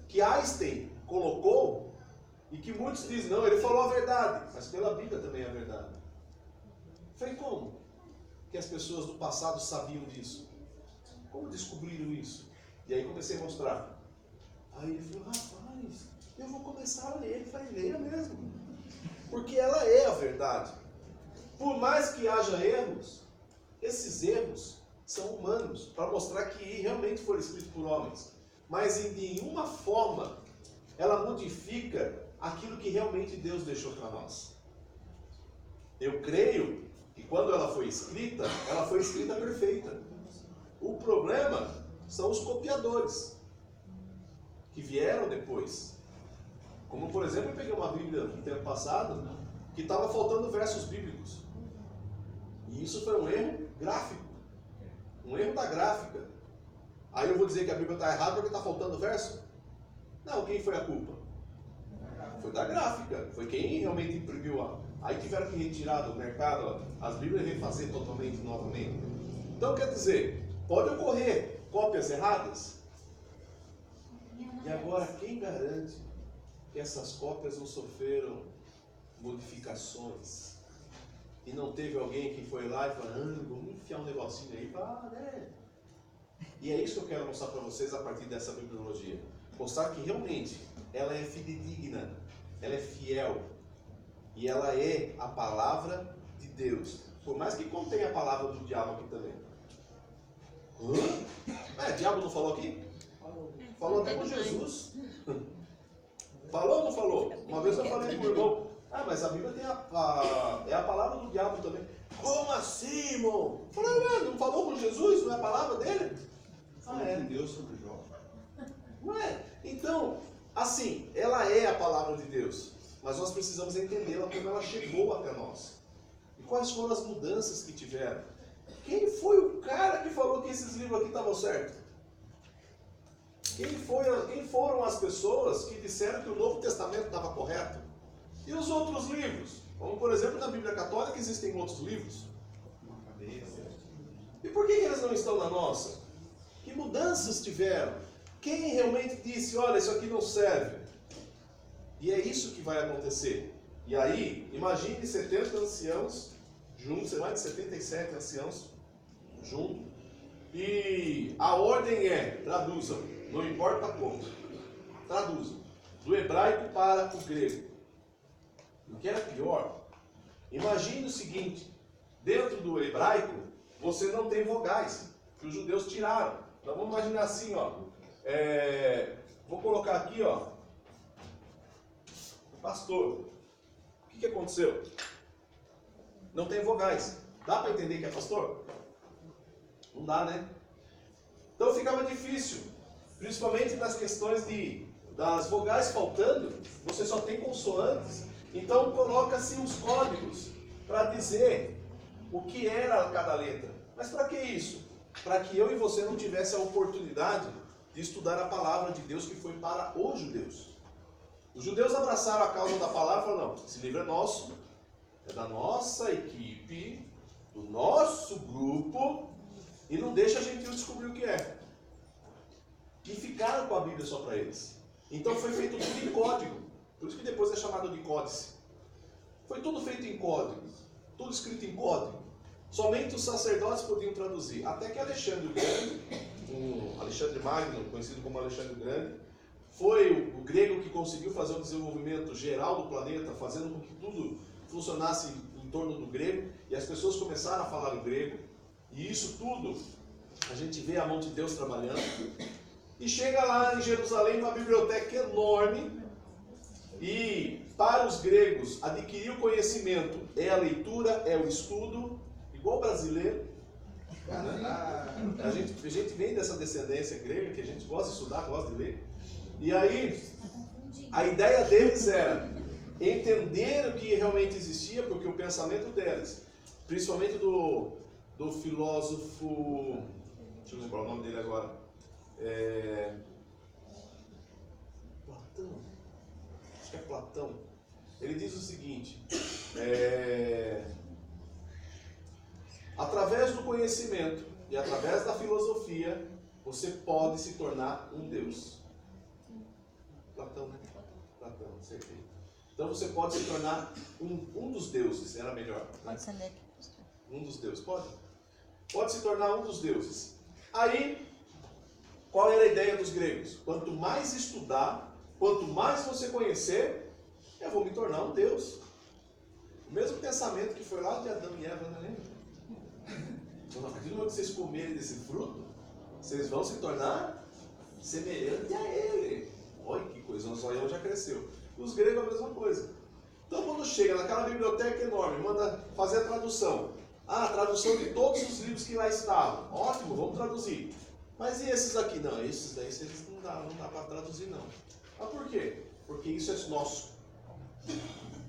que Einstein colocou e que muitos dizem, não, ele falou a verdade, mas pela Bíblia também é a verdade. Foi como que as pessoas do passado sabiam disso? Como descobriram isso? E aí comecei a mostrar. Aí ele falou, rapaz, eu vou começar a ler. Ele falou, leia mesmo. Porque ela é a verdade. Por mais que haja erros, esses erros são humanos, para mostrar que realmente foi escrito por homens. Mas em nenhuma forma ela modifica aquilo que realmente Deus deixou para nós. Eu creio que quando ela foi escrita perfeita. O problema são os copiadores que vieram depois. Como, por exemplo, eu peguei uma Bíblia no tempo passado que estava faltando versos bíblicos. E isso foi um erro gráfico. Um erro da gráfica. Aí eu vou dizer que a Bíblia está errada porque está faltando verso? Não, quem foi a culpa? Foi da gráfica. Foi quem realmente imprimiu. Aí tiveram que retirar do mercado as Bíblias e refazer totalmente novamente. Então, quer dizer, pode ocorrer cópias erradas. E agora, quem garante que essas cópias não sofreram modificações? E não teve alguém que foi lá e falou, vamos enfiar um negocinho aí para, né? E é isso que eu quero mostrar para vocês a partir dessa bibliologia. Mostrar que realmente ela é fidedigna, ela é fiel. E ela é a palavra de Deus. Por mais que contenha a palavra do diabo aqui também. O diabo não falou aqui? Falou até com Jesus. Falou ou não falou? Uma vez eu falei com o irmão, mas a Bíblia tem é a palavra do diabo também. Como assim, irmão? Falei, não falou com Jesus? Não é a palavra dele? É Deus sobre Jó. Não é? Então, assim, ela é a palavra de Deus. Mas nós precisamos entendê-la como ela chegou até nós. E quais foram as mudanças que tiveram. Quem foi o cara que falou que esses livros aqui estavam certos? Quem foram as pessoas que disseram que o Novo Testamento estava correto? E os outros livros? Como, por exemplo, na Bíblia Católica existem outros livros. E por que eles não estão na nossa? Que mudanças tiveram? Quem realmente disse, olha, isso aqui não serve? E é isso que vai acontecer. E aí, imagine 70 anciãos juntos, mais de 77 anciãos juntos. E a ordem é, traduzam, não importa como. Traduzam. Do hebraico para o grego. O que era pior, imagine o seguinte, dentro do hebraico, você não tem vogais, que os judeus tiraram. Então vamos imaginar assim, vou colocar aqui, pastor. O que aconteceu? Não tem vogais. Dá para entender que é pastor? Não dá, né? Então ficava difícil. Principalmente nas questões das vogais faltando, você só tem consoantes. Então coloca-se os códigos para dizer o que era cada letra. Mas para que isso? Para que eu e você não tivesse a oportunidade de estudar a palavra de Deus que foi para os judeus. Os judeus abraçaram a causa da palavra e falaram, não, esse livro é nosso, é da nossa equipe, do nosso grupo, e não deixa a gente descobrir o que é. E ficaram com a Bíblia só para eles. Então foi feito tudo em código, por isso que depois é chamado de códice. Foi tudo feito em código, tudo escrito em código. Somente os sacerdotes podiam traduzir, até que Alexandre o Grande, Alexandre Magno, conhecido como Alexandre o Grande, foi o grego que conseguiu fazer o desenvolvimento geral do planeta, fazendo com que tudo funcionasse em torno do grego, e as pessoas começaram a falar o grego, e isso tudo, a gente vê a mão de Deus trabalhando, e chega lá em Jerusalém, uma biblioteca enorme, e para os gregos, adquirir o conhecimento é a leitura, é o estudo, igual brasileiro, né? A gente vem dessa descendência grega, que a gente gosta de estudar, gosta de ler. E aí, a ideia deles era entender o que realmente existia, porque o pensamento deles, principalmente do filósofo, deixa eu lembrar o nome dele agora, Platão, acho que é Platão, ele diz o seguinte, através do conhecimento e através da filosofia, você pode se tornar um Deus. Platão, né? Platão, acertei. Então você pode se tornar um dos deuses, era melhor. Né? Um dos deuses, pode? Pode se tornar um dos deuses. Aí, qual era a ideia dos gregos? Quanto mais estudar, quanto mais você conhecer, eu vou me tornar um Deus. O mesmo pensamento que foi lá de Adão e Eva, não lembra? Então, a partir do momento que vocês comerem desse fruto, vocês vão se tornar semelhantes a ele. Olha que coisa, o zoião já cresceu. Os gregos a mesma coisa. Então quando chega naquela biblioteca enorme, manda fazer a tradução. Ah, a tradução de todos os livros que lá estavam. Ótimo, vamos traduzir. Mas e esses aqui? Não, esses daí não dá para traduzir não. Mas por quê? Porque isso é nosso.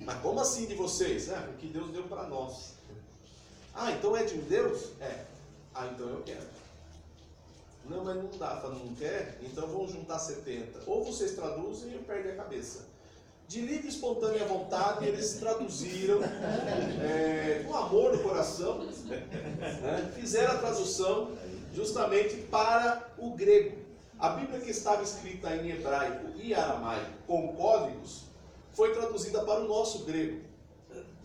Mas como assim de vocês? Porque Deus deu para nós. Ah, então é de um Deus? É. Ah, então eu quero. Não, mas não dá. Fala, não quer? Então vamos juntar 70. Ou vocês traduzem e eu perco a cabeça. De livre e espontânea vontade, eles traduziram, com amor no coração, né? Fizeram a tradução justamente para o grego. A Bíblia que estava escrita em hebraico e aramaico, com códigos, foi traduzida para o nosso grego.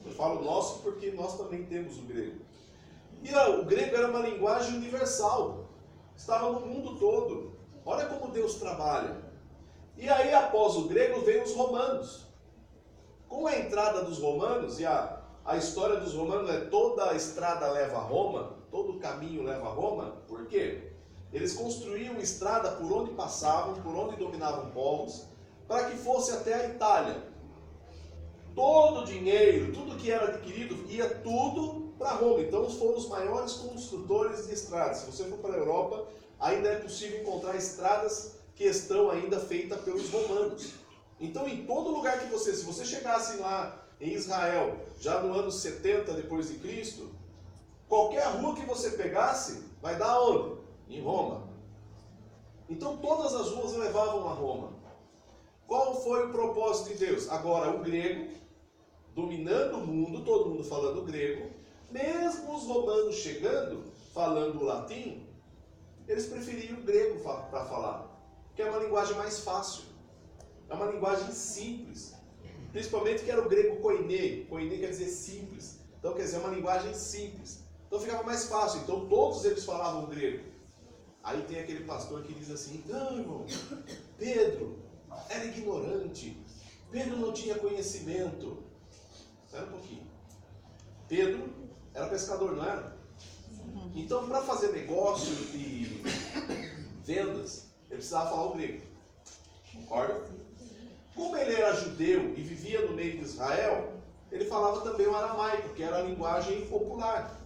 Eu falo nosso porque nós também temos o grego. E o grego era uma linguagem universal, estava no mundo todo. Olha como Deus trabalha. E aí, após o grego, veio os romanos. Com a entrada dos romanos, e a história dos romanos é toda a estrada leva a Roma, todo o caminho leva a Roma. Por quê? Eles construíam estrada por onde passavam, por onde dominavam povos, para que fosse até a Itália. Todo o dinheiro, tudo que era adquirido, ia tudo para Roma. Então, foram os maiores construtores de estradas. Se você for para a Europa, ainda é possível encontrar estradas que estão ainda feitas pelos romanos. Então, em todo lugar que se você chegasse lá em Israel, já no ano 70 depois de Cristo, qualquer rua que você pegasse, vai dar onde? Em Roma. Então, todas as ruas levavam a Roma. Qual foi o propósito de Deus? Agora, o grego, dominando o mundo, todo mundo falando grego, mesmo os romanos chegando, falando latim, eles preferiam o grego para falar. Que é uma linguagem mais fácil, é uma linguagem simples, principalmente que era o grego koiné, koiné quer dizer simples, então quer dizer uma linguagem simples, então ficava mais fácil, então todos eles falavam grego. Aí tem aquele pastor que diz assim, não irmão, Pedro era ignorante, Pedro não tinha conhecimento. Espera um pouquinho, Pedro era pescador, não era? Então para fazer negócio e vendas, ele precisava falar o grego. Concorda? Como ele era judeu e vivia no meio de Israel, ele falava também o aramaico, que era a linguagem popular.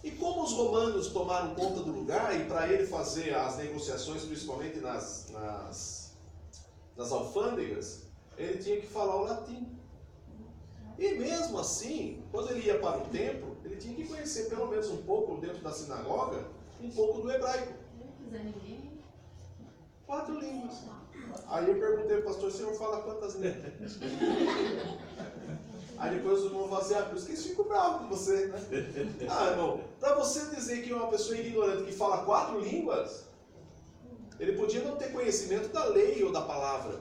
E como os romanos tomaram conta do lugar, e para ele fazer as negociações, principalmente nas alfândegas, ele tinha que falar o latim. E mesmo assim, quando ele ia para o templo, ele tinha que conhecer pelo menos um pouco, dentro da sinagoga, um pouco do hebraico. 4 línguas. Aí eu perguntei ao pastor, o senhor fala quantas línguas? Aí depois o irmão falou assim, por isso que eles ficam bravos com você, né? Irmão, para você dizer que é uma pessoa ignorante que fala 4 línguas, ele podia não ter conhecimento da lei ou da palavra,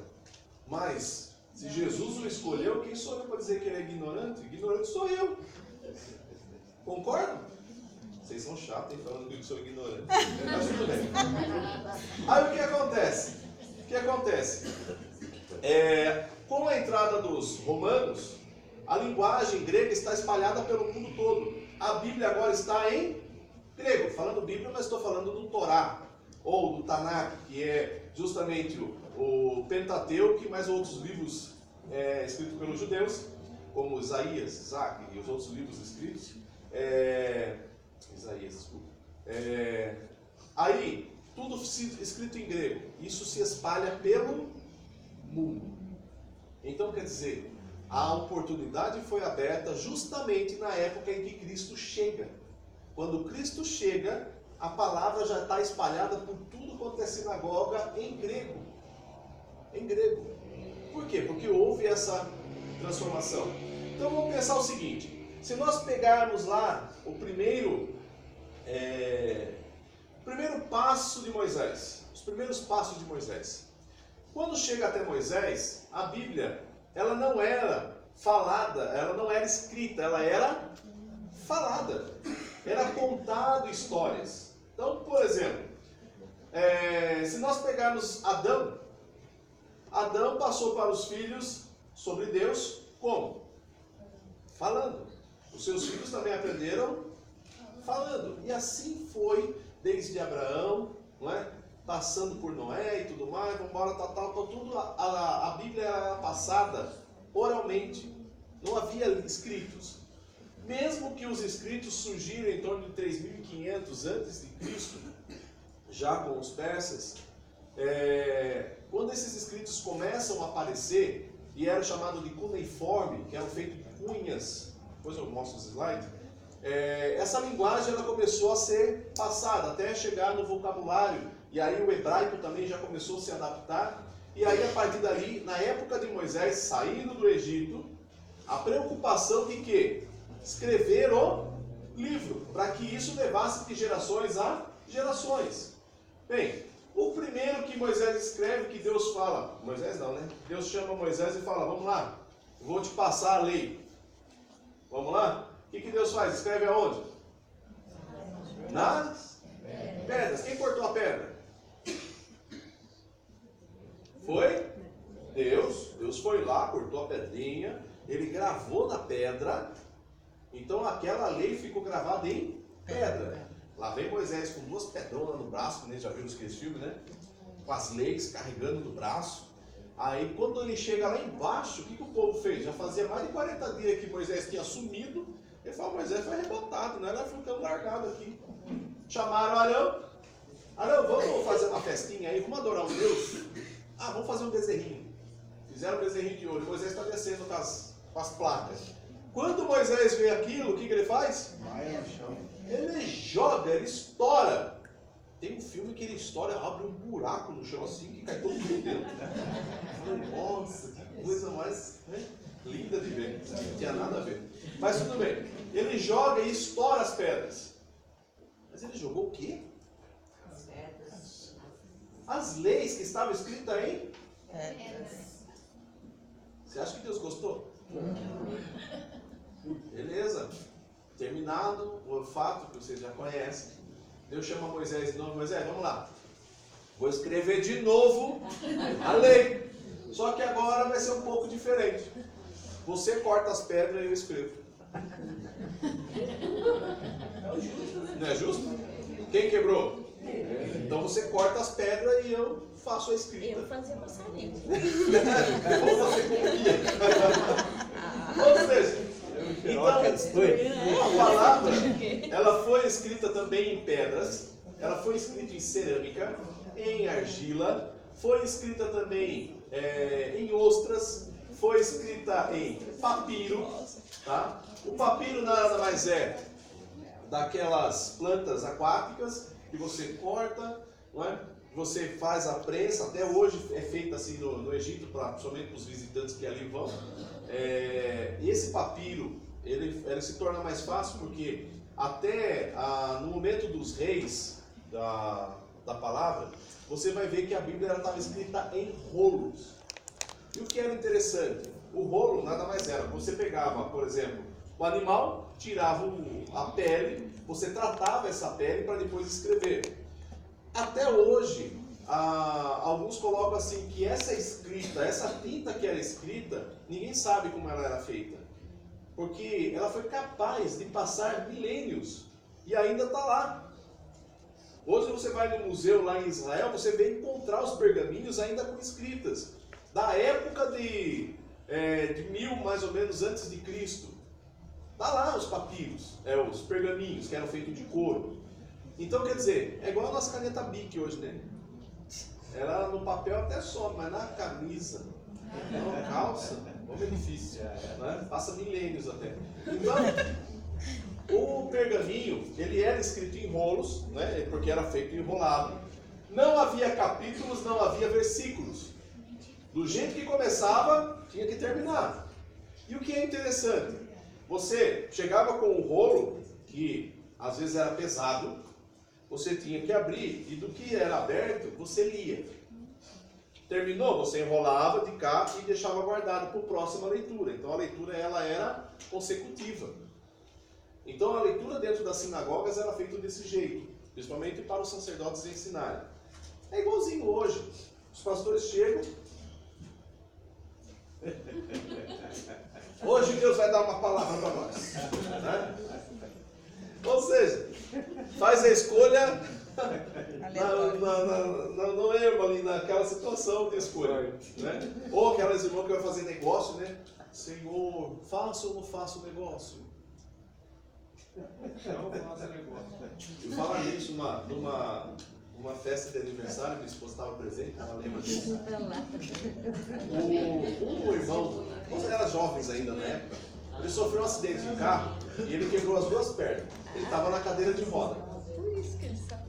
mas se Jesus o escolheu, quem sou eu para dizer que ele é ignorante? Ignorante sou eu. Concorda? Vocês são chatos, hein, falando que eu sou ignorante. Mas tudo bem. Aí o que acontece? Com a entrada dos romanos, a linguagem grega está espalhada pelo mundo todo. A Bíblia agora está em grego. Falando Bíblia, mas estou falando do Torá, ou do Tanakh, que é justamente o Pentateuco, mais outros livros escritos pelos judeus, como Isaías, Isaac e os outros livros escritos. Isaías, desculpa. Aí, tudo escrito em grego. Isso se espalha pelo mundo. Então, quer dizer, a oportunidade foi aberta justamente na época em que Cristo chega. Quando Cristo chega, a palavra já está espalhada por tudo quanto é sinagoga em grego. Em grego. Por quê? Porque houve essa transformação. Então, vamos pensar o seguinte. Se nós pegarmos lá o primeiro Primeiro passo de Moisés. Os primeiros passos de Moisés. Quando chega até Moisés, a Bíblia, ela não era falada, ela não era escrita, ela era falada. Era contado histórias. Então, por exemplo, se nós pegarmos Adão, Adão passou para os filhos sobre Deus como? Falando. Os seus filhos também aprenderam falando. E assim foi desde Abraão, não é? Passando por Noé e tudo mais, vamos embora, tudo. A Bíblia era passada oralmente. Não havia escritos. Mesmo que os escritos surgiram em torno de 3.500 a.C., já com os persas, quando esses escritos começam a aparecer, e era chamado de cuneiforme, que eram feitos de cunhas, depois eu mostro os slides, essa linguagem ela começou a ser passada, até chegar no vocabulário, e aí o hebraico também já começou a se adaptar, e aí a partir dali, na época de Moisés, saindo do Egito, a preocupação de quê? Escrever o livro, para que isso levasse de gerações a gerações. Bem, o primeiro que Moisés escreve, que Deus fala, Moisés não, né? Deus chama Moisés e fala, vamos lá, vou te passar a lei. Vamos lá? O que Deus faz? Escreve aonde? Nas pedras. Quem cortou a pedra? Foi? Deus. Deus foi lá, cortou a pedrinha, ele gravou na pedra, então aquela lei ficou gravada em pedra. Lá vem Moisés com 2 pedronas no braço, né? Já viram aqueles filmes, né? Com as leis carregando no braço. Aí quando ele chega lá embaixo, o que o povo fez? Já fazia mais de 40 dias que Moisés tinha sumido. Ele falou, Moisés foi arrebatado, né? Nós ficamos largados aqui. Chamaram Arão. Arão, vamos fazer uma festinha aí, vamos adorar um Deus? Ah, vamos fazer um bezerrinho. Fizeram um bezerrinho de ouro. Moisés está descendo com as placas. Quando Moisés vê aquilo, o que ele faz? Vai no chão. Ele joga, ele estoura. Tem um filme que ele estoura, abre um buraco no chão assim, que cai todo mundo dentro. Eu falei, nossa, que coisa mais linda de ver. Não tinha nada a ver. Mas tudo bem. Ele joga e estoura as pedras. Mas ele jogou o quê? As pedras. As leis que estavam escritas em? Pedras. Você acha que Deus gostou? Beleza. Terminado o fato que vocês já conhecem, Deus chama Moisés de novo. Moisés, vamos lá. Vou escrever de novo a lei. Só que agora vai ser um pouco diferente. Você corta as pedras e eu escrevo. Não é justo? Quem quebrou? Então você corta as pedras e eu faço a escrita. Eu fazia passarinho. Ou você copia. Ou seja, então, a palavra, ela foi escrita também em pedras, ela foi escrita em cerâmica, em argila, foi escrita também em ostras, foi escrita em papiro, tá? O papiro nada mais é daquelas plantas aquáticas que você corta, não é? Você faz a prensa, até hoje é feita assim no Egito, principalmente para os visitantes que ali vão. E esse papiro, ele se torna mais fácil porque até no momento dos reis da palavra, você vai ver que a Bíblia estava escrita em rolos. E o que era interessante? O rolo nada mais era, você pegava, por exemplo, o animal, tirava a pele, você tratava essa pele para depois escrever. Até hoje, alguns colocam assim que essa escrita, essa tinta que era escrita, ninguém sabe como ela era feita. Porque ela foi capaz de passar milênios e ainda está lá. Hoje você vai no museu lá em Israel, você vê encontrar os pergaminhos ainda com escritas. Da época de 1000 mais ou menos antes de Cristo. Está lá os papiros, os pergaminhos que eram feitos de couro. Então, quer dizer, é igual a nossa caneta Bic hoje, né? Ela no papel até sobe, mas na camisa, na calça, como é difícil, né? Passa milênios até. Então, o pergaminho, ele era escrito em rolos, né? Porque era feito enrolado. Não havia capítulos, não havia versículos. Do jeito que começava, tinha que terminar. E o que é interessante, você chegava com um rolo, que às vezes era pesado, você tinha que abrir, e do que era aberto, você lia. Terminou, você enrolava de cá e deixava guardado para a próxima leitura. Então a leitura ela era consecutiva. Então a leitura dentro das sinagogas era feita desse jeito, principalmente para os sacerdotes ensinarem. É igualzinho hoje. Os pastores chegam. Hoje Deus vai dar uma palavra para nós. Né? Ou seja, faz a escolha no erro ali, naquela situação de escolha. Né? Ou aquelas irmãs que vai fazer negócio, né? Senhor, faço ou não faço o negócio? Não faça negócio. Eu falo nisso numa festa de aniversário, minha esposa estava presente, ela lembra disso. Um irmão, nós éramos jovens ainda na época, ele sofreu um acidente de carro e ele quebrou as duas pernas. Ele estava na cadeira de roda.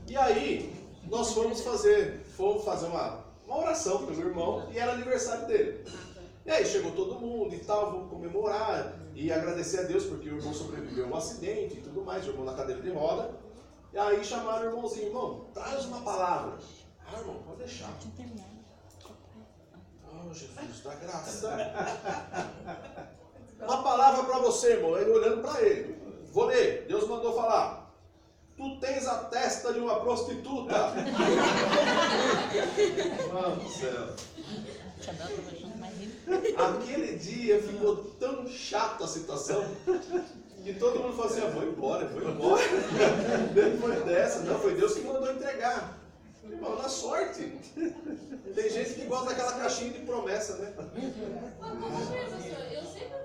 E aí, nós fomos fazer uma oração pelo irmão e era aniversário dele. E aí chegou todo mundo e tal, vamos comemorar e agradecer a Deus porque o irmão sobreviveu ao acidente e tudo mais, o irmão na cadeira de roda. E aí chamaram o irmãozinho, irmão, traz uma palavra. Ah, irmão, pode deixar. Oh, Jesus, dá graça. Uma palavra para você, irmão, ele olhando para ele. Vou ler, Deus mandou falar. Tu tens a testa de uma prostituta. Mano do céu. Aquele dia ficou tão chato a situação que todo mundo falou assim, vou embora. Depois dessa, não, foi Deus que mandou entregar. Irmão, na sorte. Tem gente que gosta daquela caixinha de promessa, né? Eu sempre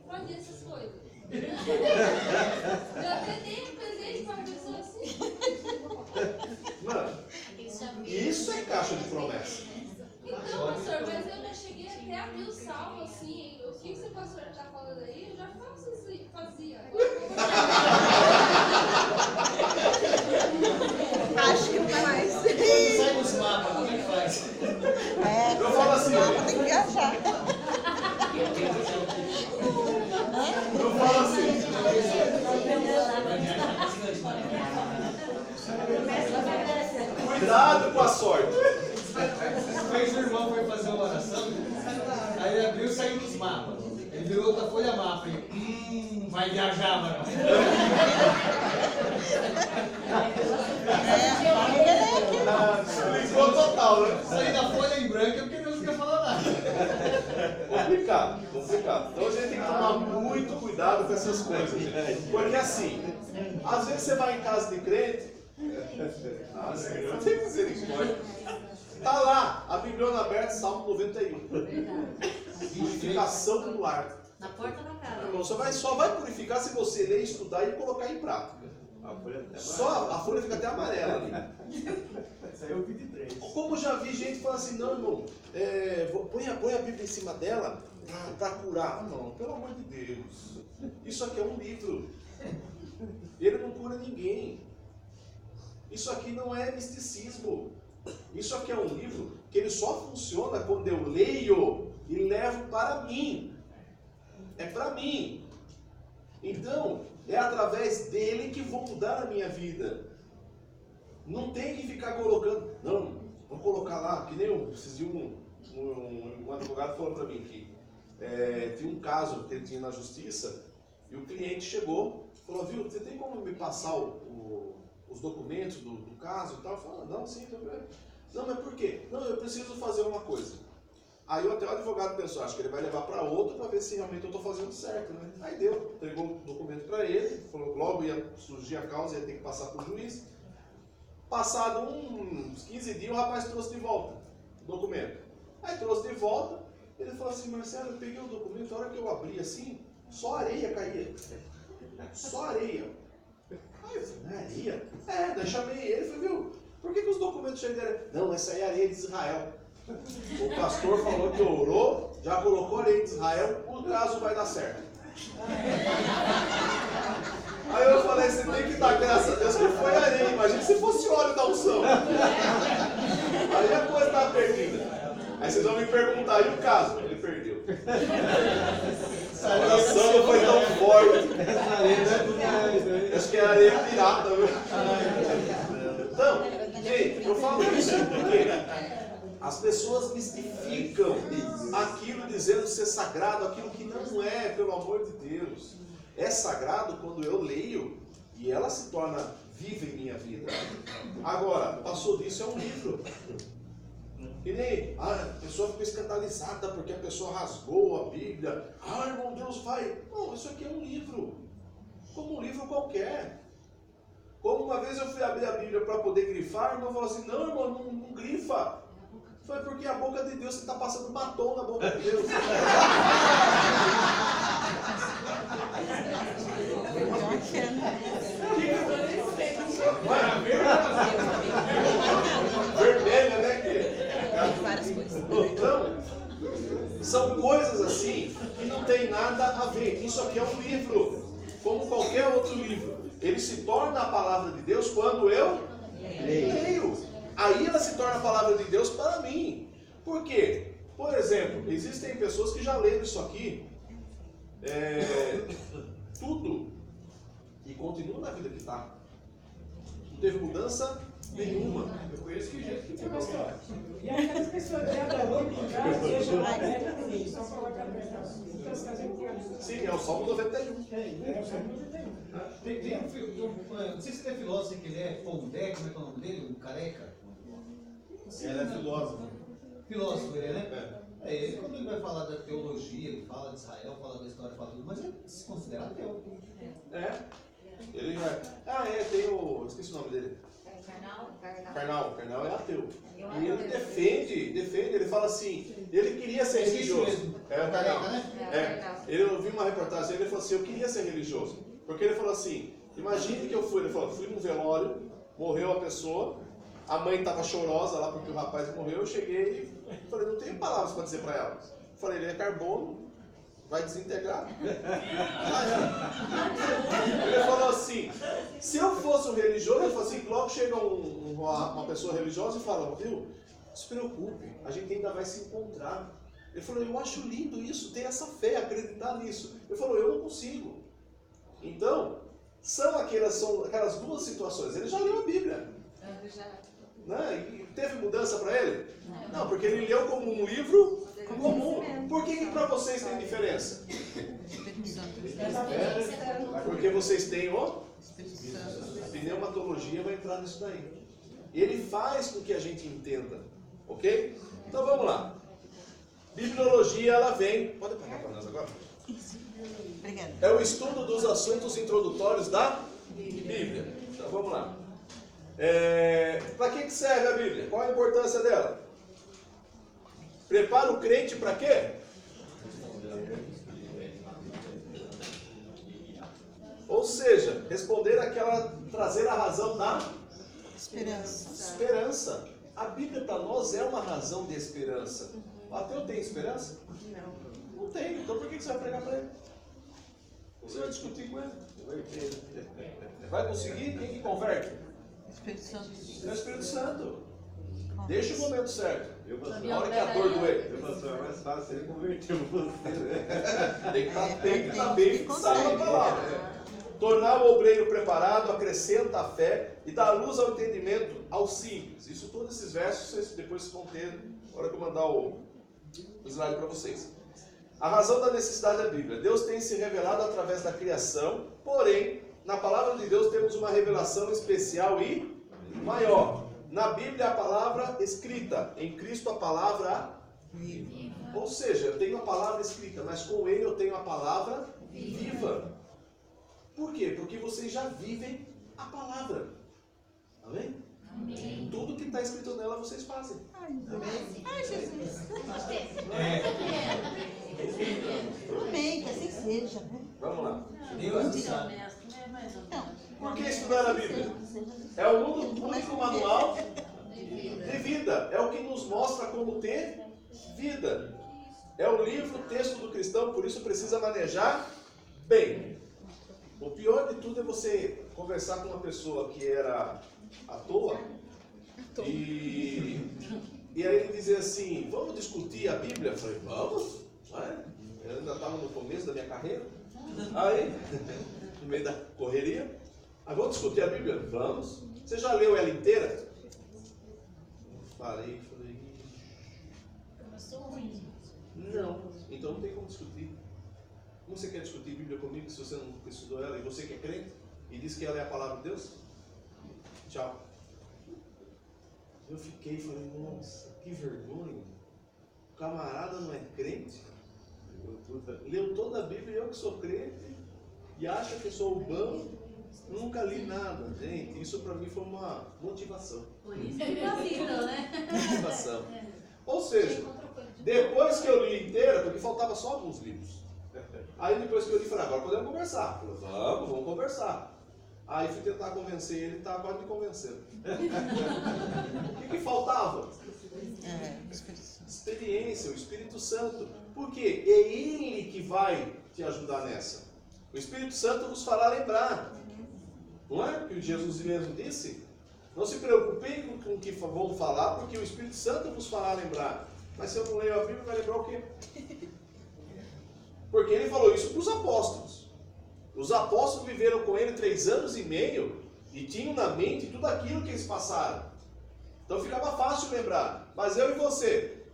fazia essas coisas. Eu até dei um presente para uma pessoa assim. Mano, isso é caixa de promessa. Então, pastor, mas eu já cheguei até a abrir o salmo assim. O que o pastor está falando aí, eu já faço isso, fazia. Acho que não vai mais. Quando sai dos mapas, como é que faz? Eu falo assim, Tem que viajar. eu falo assim. Cuidado com a sorte. Fez o irmão foi fazer uma oração, aí ele abriu e saiu dos mapas. Ele virou outra folha mapa e vai viajar, mano. Ficou total, né? Sair da folha em branco é porque Deus não quer falar nada. Complicado. Então a gente tem que tomar muito cuidado com essas coisas. Porque assim, às vezes você vai em casa de crente, Senhor, tem misericórdia. Tá lá, a Bíblia aberta, Salmo 91. Purificação do lar. Na porta da casa. Irmão, só vai purificar se você ler, estudar e colocar em prática. Só a folha fica até amarela ali. Isso aí é o 23. Como já vi gente falando assim, não, irmão, põe a Bíblia em cima dela para curar. Não, pelo amor de Deus. Isso aqui é um livro. Ele não cura ninguém. Isso aqui não é misticismo. Isso aqui é um livro que ele só funciona quando eu leio e levo para mim. É para mim. Então, é através dele que vou mudar a minha vida. Não tem que ficar colocando. Não, vou colocar lá, que nem eu preciso de um advogado falou para mim que tinha um caso que ele tinha na justiça e o cliente chegou e falou, viu, você tem como me passar os documentos do caso e tal? Eu falei, não, sim, tô bem. Não, mas por quê? Não, eu preciso fazer uma coisa. Aí até o advogado pensou, acho que ele vai levar para outro para ver se realmente eu estou fazendo certo, né? Aí deu, entregou o documento para ele, falou que logo ia surgir a causa, ia ter que passar para o juiz. Passado uns 15 dias, o rapaz trouxe de volta o documento. Aí trouxe de volta, ele falou assim, Marcelo, eu peguei o documento, a hora que eu abri assim, só areia caía. Só areia. Aí eu falei, não é areia? Daí chamei ele e falei, viu, por que os documentos cheios de areia? Não, essa aí é areia de Israel. O pastor falou que orou, já colocou areia de Israel, o caso vai dar certo. Aí eu falei, você tem que dar graças a Deus que foi areia, imagina se fosse óleo da unção. Aí a coisa estava perdida. Aí vocês vão me perguntar, e o caso? Ele perdeu. A oração não foi tão forte. Acho que é areia pirata, viu? Eu falo isso porque as pessoas mistificam aquilo dizendo ser sagrado, aquilo que não é, pelo amor de Deus. É sagrado quando eu leio e ela se torna viva em minha vida. Agora, passou disso, é um livro. E nem a pessoa ficou escandalizada porque a pessoa rasgou a Bíblia. Ah, irmão, Deus vai. Não, isso aqui é um livro. Como um livro qualquer. Como uma vez eu fui abrir a Bíblia para poder grifar, a irmã falou assim, não, irmão, não grifa. Foi porque a boca de Deus, você está passando batom na boca de Deus. Vermelha, né? Então, são coisas assim que não tem nada a ver. Isso aqui é um livro, como qualquer outro livro. Ele se torna a palavra de Deus quando eu leio. Aí ela se torna a palavra de Deus para mim. Por quê? Por exemplo, existem pessoas que já leram isso aqui, tudo, e continuam na vida que está. Não teve mudança nenhuma. Eu conheço que gente que Seu pastor, e aquelas pessoas que abrem a Bíblia em casa, deixam lá aberta no meio, só colocar aberta assim. Então, as casas que Sim, é o Salmo 91. tem, só muda tem. Tem não sei se tem filósofo que ele é Pondé, como é que é o nome dele? Um careca? ela é filósofa. Filósofo ele é, né? Ele, quando ele vai falar da teologia, ele fala de Israel, fala da história, fala tudo, mas ele se considera ateu. Ele vai. Tem o. Esqueci o nome dele. Karnal é ateu. E ele defende, ele fala assim, ele queria ser religioso. É o Karnal. Eu ouvi uma reportagem, ele falou assim, eu queria ser religioso. Porque ele falou assim, imagine que eu fui num velório, morreu a pessoa, a mãe estava chorosa lá porque o rapaz morreu, eu cheguei e falei, não tenho palavras para dizer para ela. Falei, ele é carbono, vai desintegrar. Ele falou assim, se eu fosse um religioso, ele falou assim, logo chega uma pessoa religiosa e fala, viu, não se preocupe, a gente ainda vai se encontrar. Ele falou, eu acho lindo isso, ter essa fé, acreditar nisso. Ele falou, eu não consigo. Então, são aquelas duas situações. Ele já leu a Bíblia. Né? E teve mudança para ele? Não, porque ele leu como um livro comum. Por que para vocês tem diferença? Porque vocês têm a pneumatologia vai entrar nisso daí. Ele faz com que a gente entenda. Ok? Então vamos lá. Bibliologia, ela vem... Pode pegar para nós agora? É o estudo dos assuntos introdutórios da Bíblia. Então vamos lá. Para que serve a Bíblia? Qual a importância dela? Prepara o crente para quê? Ou seja, trazer a razão da esperança. A Bíblia para nós é uma razão de esperança. O ateu tem esperança? Não tem. Então por que você vai pregar para ele? Você vai discutir com ele? Vai conseguir? Quem que converte? É o Espírito Santo. Deixa o momento certo. Na hora que a dor doer. É mais fácil ele converter você. Tem que estar bem fixado na palavra. Tornar o obreiro preparado, acrescenta a fé e dá luz ao entendimento aos simples. Isso, todos esses versos, vocês depois vão ter, na hora que eu mandar o slide para vocês. A razão da necessidade da Bíblia. Deus tem se revelado através da criação, porém, na palavra de Deus temos uma revelação especial e maior. Na Bíblia, a palavra escrita. Em Cristo, a palavra viva. Ou seja, eu tenho a palavra escrita, mas com Ele eu tenho a palavra viva. Por quê? Porque vocês já vivem a palavra. Amém? Amém. Tudo que está escrito nela, vocês fazem. Amém? Ai, Jesus. Amém, que assim seja. Vamos lá. Não. Por que estudar a Bíblia? É o único manual de vida. É o que nos mostra como ter vida. É o livro, o texto do cristão, por isso precisa manejar bem. O pior de tudo é você conversar com uma pessoa que era à toa e aí ele dizer assim, vamos discutir a Bíblia? Eu falei, vamos. Eu ainda estava no começo da minha carreira. Aí, no meio da correria, vamos discutir a Bíblia? Vamos. Você já leu ela inteira? parei e falei, Começou ruim. não, então não tem como discutir. Como você quer discutir Bíblia comigo se você não estudou ela e você que é crente e diz que ela é a palavra de Deus? Tchau. Eu fiquei e falei, nossa, que vergonha. O camarada não é crente, leu toda a Bíblia, eu que sou crente, e acha que eu sou o bom, nunca li nada. Gente, isso para mim foi uma motivação. Por isso que vacila, né? Motivação. Ou seja, depois que eu li inteira, porque faltava só alguns livros. Aí depois que eu li, falei, agora podemos conversar. Eu falei, vamos conversar. Aí fui tentar convencer ele, estava quase me convencendo. O que faltava? Experiência, o Espírito Santo. Por quê? É Ele que vai te ajudar nessa. O Espírito Santo vos fará lembrar. Não é o que Jesus mesmo disse? Não se preocupem com o que vão falar, porque o Espírito Santo vos fará lembrar. Mas se eu não leio a Bíblia, vai lembrar o quê? Porque ele falou isso para os apóstolos. Os apóstolos viveram com ele 3 anos e meio e tinham na mente tudo aquilo que eles passaram. Então ficava fácil lembrar. Mas eu e você,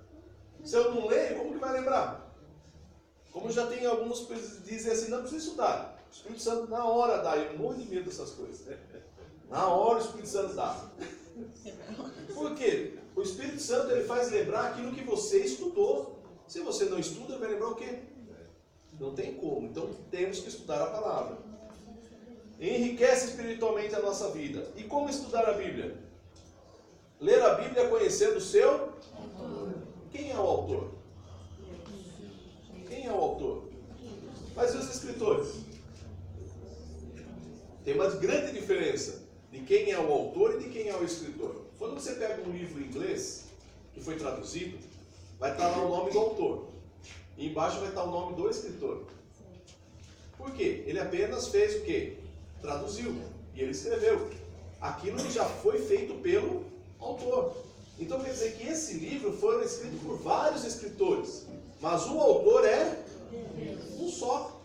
se eu não leio, como que vai lembrar? Como já tem alguns que dizem assim, não precisa estudar. O Espírito Santo na hora dá. Eu morro de medo dessas coisas. Na hora o Espírito Santo dá. Por quê? O Espírito Santo ele faz lembrar aquilo que você estudou. Se você não estuda, vai lembrar o quê? Não tem como. Então temos que estudar a palavra. Enriquece espiritualmente a nossa vida. E como estudar a Bíblia? Ler a Bíblia conhecendo o seu autor. Quem é o autor? Quem é o autor? Mas e os escritores? Tem uma grande diferença de quem é o autor e de quem é o escritor. Quando você pega um livro em inglês que foi traduzido, vai estar lá o nome do autor. E embaixo vai estar o nome do escritor. Por quê? Ele apenas fez o quê? Traduziu. E ele escreveu. Aquilo já foi feito pelo autor. Então quer dizer que esse livro foi escrito por vários escritores. Mas o autor é um só.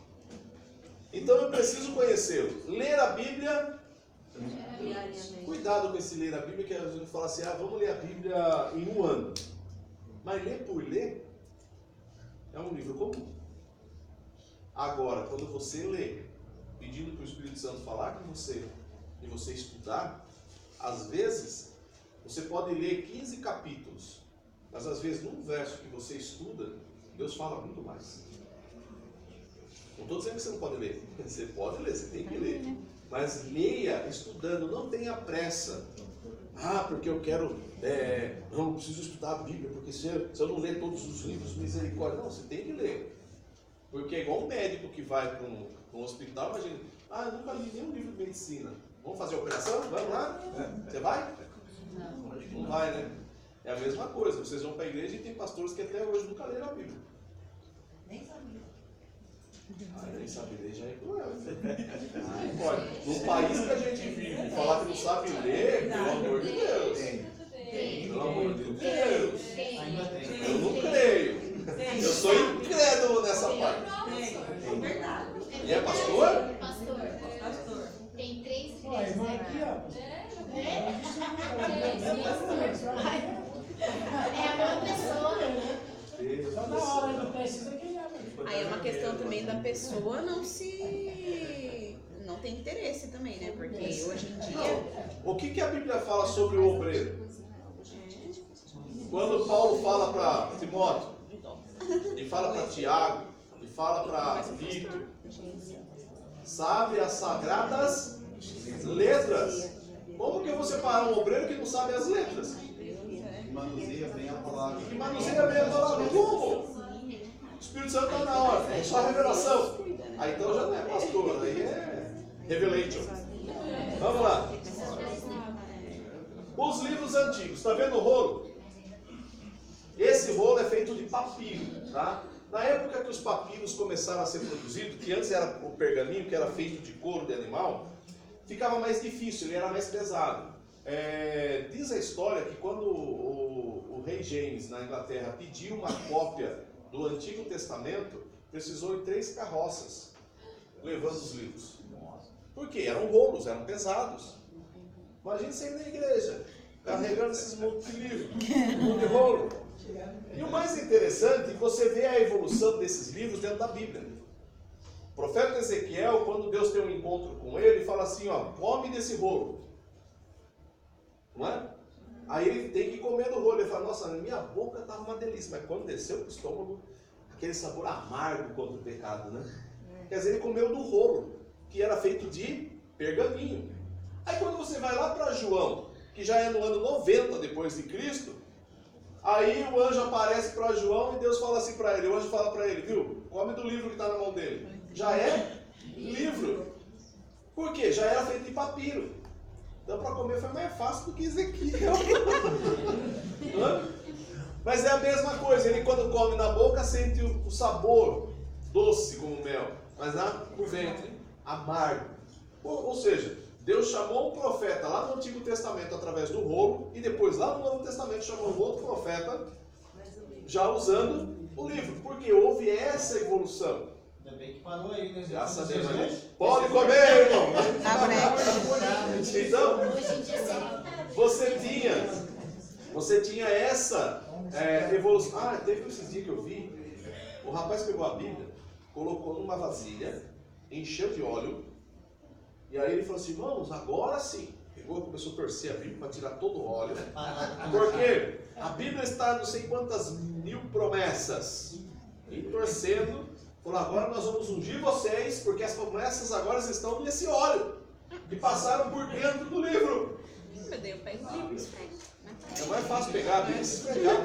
Então eu preciso conhecê-lo. Ler a Bíblia. Cuidado com esse ler a Bíblia, que a gente fala assim, vamos ler a Bíblia em 1 ano. Mas ler por ler é um livro comum. Agora, quando você lê, pedindo para o Espírito Santo falar com você, e você estudar, às vezes, você pode ler 15 capítulos, mas às vezes num verso que você estuda, Deus fala muito mais. Não estou dizendo que você não pode ler. Você pode ler, você tem que ler. Mas leia estudando, não tenha pressa. Porque eu quero, não preciso estudar a Bíblia, porque se eu não ler todos os livros, misericórdia. Não, você tem que ler. Porque é igual um médico que vai para um hospital, imagina, eu nunca li nenhum livro de medicina. Vamos fazer a operação? Vamos lá? Você vai? Não vai, né? É a mesma coisa. Vocês vão para a igreja e tem pastores que até hoje nunca leram a Bíblia. Nem sabia. Nem sabe ler já é cruel. No país que a gente vive, falar que não sabe ler, pelo amor de Deus. Pelo amor de Deus. Eu não creio. Eu sou incrédulo nessa parte. É verdade. E é pastor? Pastor. Tem 3 Ó, a irmã aqui, ó. É a mesma pessoa. Só na hora não precisa que leva. Aí é uma questão também da pessoa não tem interesse também, né? Porque hoje em dia... O que a Bíblia fala sobre o obreiro? Quando Paulo fala para Timóteo, e fala para Tiago, e fala para Tito, sabe as sagradas letras. Como que eu vou separar um obreiro que não sabe as letras? Que manuseia bem a palavra. Que manuseia bem a palavra. Como? O Espírito Santo está na hora, é só revelação. Aí então já não é pastor, aí é revelation. Vamos lá. Os livros antigos, está vendo o rolo? Esse rolo é feito de papiro, tá? Na época que os papiros começaram a ser produzidos, que antes era o pergaminho, que era feito de couro de animal, ficava mais difícil, ele era mais pesado. Diz a história que quando o rei James, na Inglaterra, pediu uma cópia do Antigo Testamento, precisou de 3 carroças levando os livros. Por quê? Eram rolos, eram pesados. Imagina você ir na igreja. carregando esses montes de livros, um monte de rolo. E o mais interessante é que você vê a evolução desses livros dentro da Bíblia. O profeta Ezequiel, quando Deus tem um encontro com ele, fala assim, ó, come desse rolo. Não é? Aí ele tem que comer do rolo. Ele fala, nossa, minha boca estava uma delícia. Mas quando desceu para o estômago, aquele sabor amargo contra o pecado, né? Quer dizer, ele comeu do rolo, que era feito de pergaminho. Aí quando você vai lá para João, que já é no ano 90 depois de Cristo, aí o anjo aparece para João e Deus fala assim para ele, o anjo fala para ele, viu, come do livro que está na mão dele. Já é livro. Por quê? Já era feito de papiro. Então para comer foi mais fácil do que Ezequiel. Mas é a mesma coisa, ele quando come na boca sente o sabor doce como mel, mas por ventre, amargo. Ou seja, Deus chamou um profeta lá no Antigo Testamento através do rolo, e depois lá no Novo Testamento chamou um outro profeta já usando o livro, porque houve essa evolução. Ainda bem que parou aí, né? Graças a Deus. Pode comer, irmão! Então, você tinha essa evolução. Ah, teve esses dias que eu vi, o rapaz pegou a Bíblia, colocou numa vasilha, encheu de óleo, e aí ele falou assim, irmãos, agora sim. Pegou, começou a torcer a Bíblia para tirar todo o óleo. Porque a Bíblia está não sei quantas mil promessas. E torcendo, falou, agora nós vamos ungir vocês, porque as promessas agora estão nesse óleo. Que passaram por dentro do livro. Mas daí eu pego o livro e esfrego. É mais fácil pegar a Bíblia e esfregar.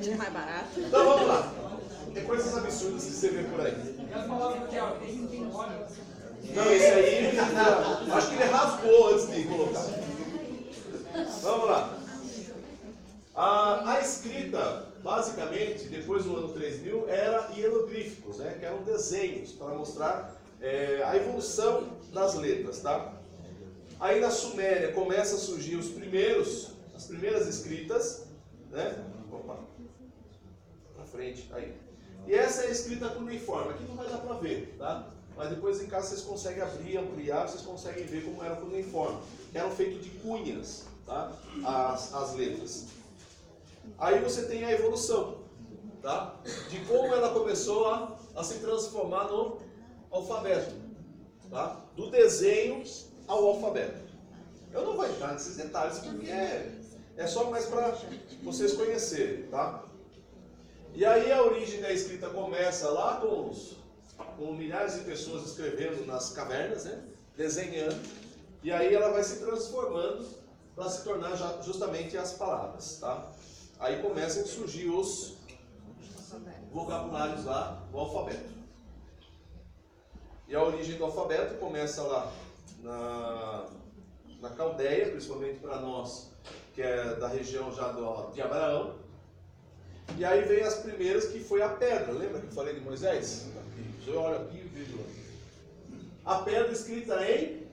É mais barato. Então vamos lá. Tem coisas absurdas que você vê por aí. Não, esse aí, acho que ele rasgou antes de colocar. Vamos lá. A escrita, basicamente, depois do ano 3000, era hieroglíficos, né? Que eram desenhos para mostrar a evolução das letras, tá? Aí na Suméria começa a surgir as primeiras escritas, né? Opa, pra frente, aí. E essa é a escrita cuneiforme. Aqui não vai dar para ver, tá? Mas depois em casa vocês conseguem abrir, ampliar, vocês conseguem ver como era cuneiforme. Eram feitos de cunhas, tá? As letras. Aí você tem a evolução, tá? De como ela começou a se transformar no alfabeto, tá? Do desenho ao alfabeto. Eu não vou entrar nesses detalhes porque é só mais para vocês conhecerem, tá? E aí a origem da escrita começa lá com milhares de pessoas escrevendo nas cavernas, né? Desenhando, e aí ela vai se transformando para se tornar justamente as palavras, tá? Aí começam a surgir os vocabulários lá, o alfabeto. E a origem do alfabeto começa lá na Caldeia, principalmente para nós, que é da região já de Abraão. E aí vem as primeiras, que foi a pedra. Lembra que eu falei de Moisés? Eu olho aqui e vejo lá. A pedra escrita em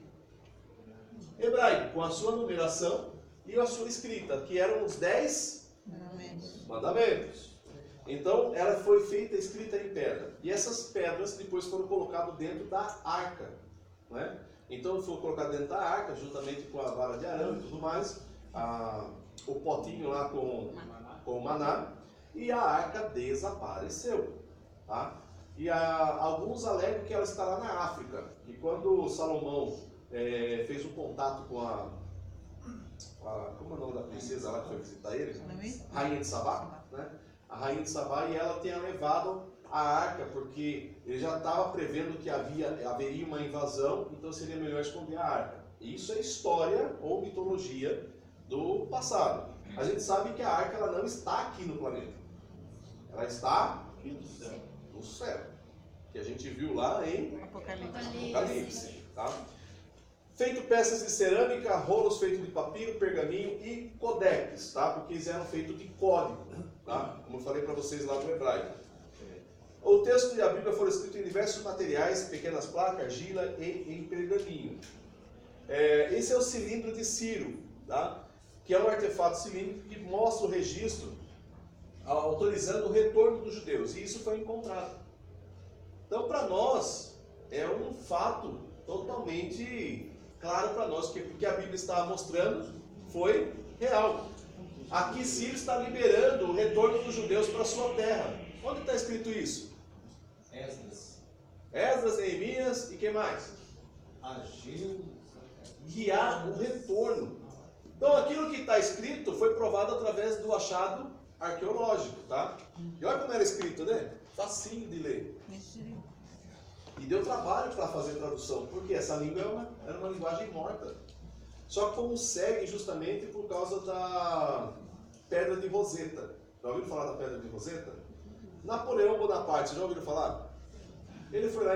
hebraico, com a sua numeração e a sua escrita, que eram os 10 mandamentos. Então, ela foi feita, escrita em pedra. E essas pedras depois foram colocadas dentro da arca, não é? Então, foi colocado dentro da arca, juntamente com a vara de Arão e tudo mais, o potinho lá com o maná, e a arca desapareceu, tá? E alguns alegam que ela está lá na África. E quando Salomão fez um contato com como é o nome da princesa lá que foi visitar ele? Rainha de Sabá, né? A Rainha de Sabá, e ela tinha levado a arca, porque ele já estava prevendo que haveria uma invasão, então seria melhor esconder a arca. E isso é história ou mitologia do passado. A gente sabe que a arca ela não está aqui no planeta. Ela está no céu. Que a gente viu lá em Apocalipse. Tá? Feito peças de cerâmica, rolos feitos de papiro, pergaminho e codex, tá? Porque eles eram feitos de código, tá? Como eu falei para vocês lá no hebraico. O texto e a Bíblia foram escritos em diversos materiais, pequenas placas, argila e em pergaminho. Esse é o cilindro de Ciro, tá? Que é um artefato cilíndrico que mostra o registro autorizando o retorno dos judeus. E isso foi encontrado. Então, para nós, é um fato totalmente claro para nós que o que a Bíblia estava mostrando foi real. Aqui Ciro está liberando o retorno dos judeus para a sua terra. Onde está escrito isso? Esdras, Neemias e quem mais? Ageu. Guiar o retorno. Então aquilo que está escrito foi provado através do achado arqueológico, tá? E olha como era escrito, né? Facinho de ler. E deu trabalho para fazer tradução, porque essa língua era uma linguagem morta. Só que consegue justamente por causa da Pedra de Roseta. Já ouviram falar da Pedra de Roseta? Napoleão Bonaparte, já ouviram falar? Ele foi lá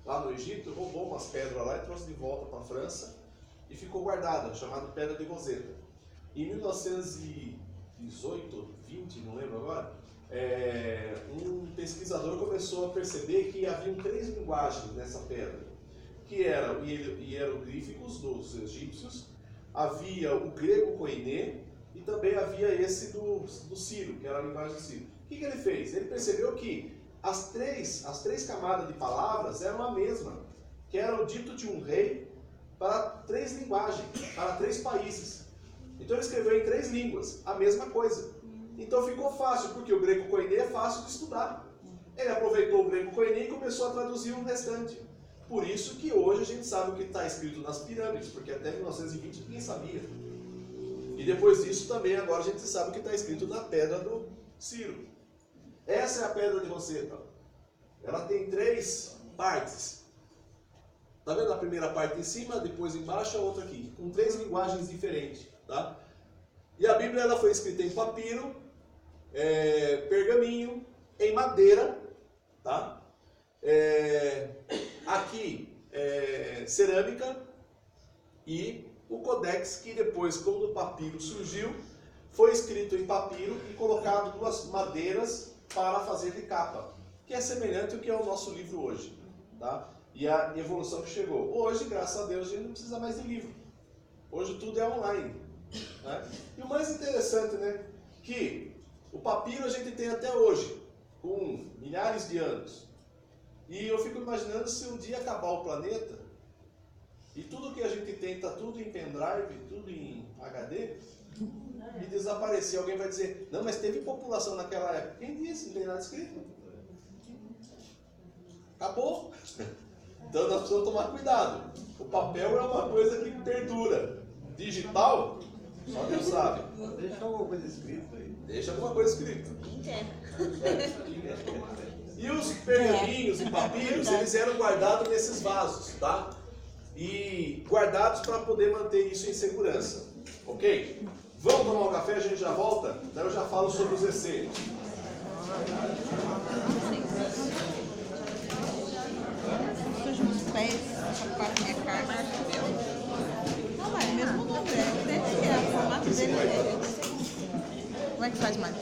lá no Egito, roubou umas pedras lá e trouxe de volta para a França e ficou guardada, chamada Pedra de Roseta. Em 1918, 20, não lembro agora, um pesquisador começou a perceber que haviam 3 linguagens nessa pedra, que eram o hieroglíficos dos egípcios, havia o grego koiné e também havia esse do Ciro, que era a linguagem do Ciro. O que ele fez? Ele percebeu que as três camadas de palavras eram a mesma, que era o dito de um rei para 3 linguagens, para 3 países. Então ele escreveu em 3 línguas, a mesma coisa. Então ficou fácil, porque o grego koiné é fácil de estudar. Ele aproveitou o grego koiné e começou a traduzir o restante. Por isso que hoje a gente sabe o que está escrito nas pirâmides, porque até 1920 ninguém sabia. E depois disso também agora a gente sabe o que está escrito na pedra do Ciro. Essa é a Pedra de Roseta. Ela tem 3 partes. Está vendo a primeira parte em cima, depois embaixo, a outra aqui, com 3 linguagens diferentes. Tá? E a Bíblia ela foi escrita em papiro, pergaminho, em madeira, tá? Aqui cerâmica e o codex, que depois, quando o papiro surgiu, foi escrito em papiro e colocado 2 madeiras para fazer de capa, que é semelhante ao que é o nosso livro hoje, tá? E a evolução que chegou. Hoje, graças a Deus, a gente não precisa mais de livro. Hoje tudo é online, né? E o mais interessante, né, que o papiro a gente tem até hoje, com milhares de anos. E eu fico imaginando se um dia acabar o planeta e tudo que a gente tem está tudo em pendrive, tudo em HD, e desaparecer. Alguém vai dizer, não, mas teve população naquela época. Quem disse? Não tem nada escrito. Acabou. Então nós precisamos tomar cuidado. O papel é uma coisa que perdura. Digital, só Deus sabe. Deixa alguma coisa escrita aí. Deixa alguma coisa escrita. E os pergaminhos e papiros, eles eram guardados nesses vasos, tá? E guardados para poder manter isso em segurança. Ok? Vamos tomar um café, a gente já volta? Daí eu já falo sobre os EC. Sujo nos pés, chapar minha carne. Não, mas mesmo nome, é o formato dele. Como é que faz mais?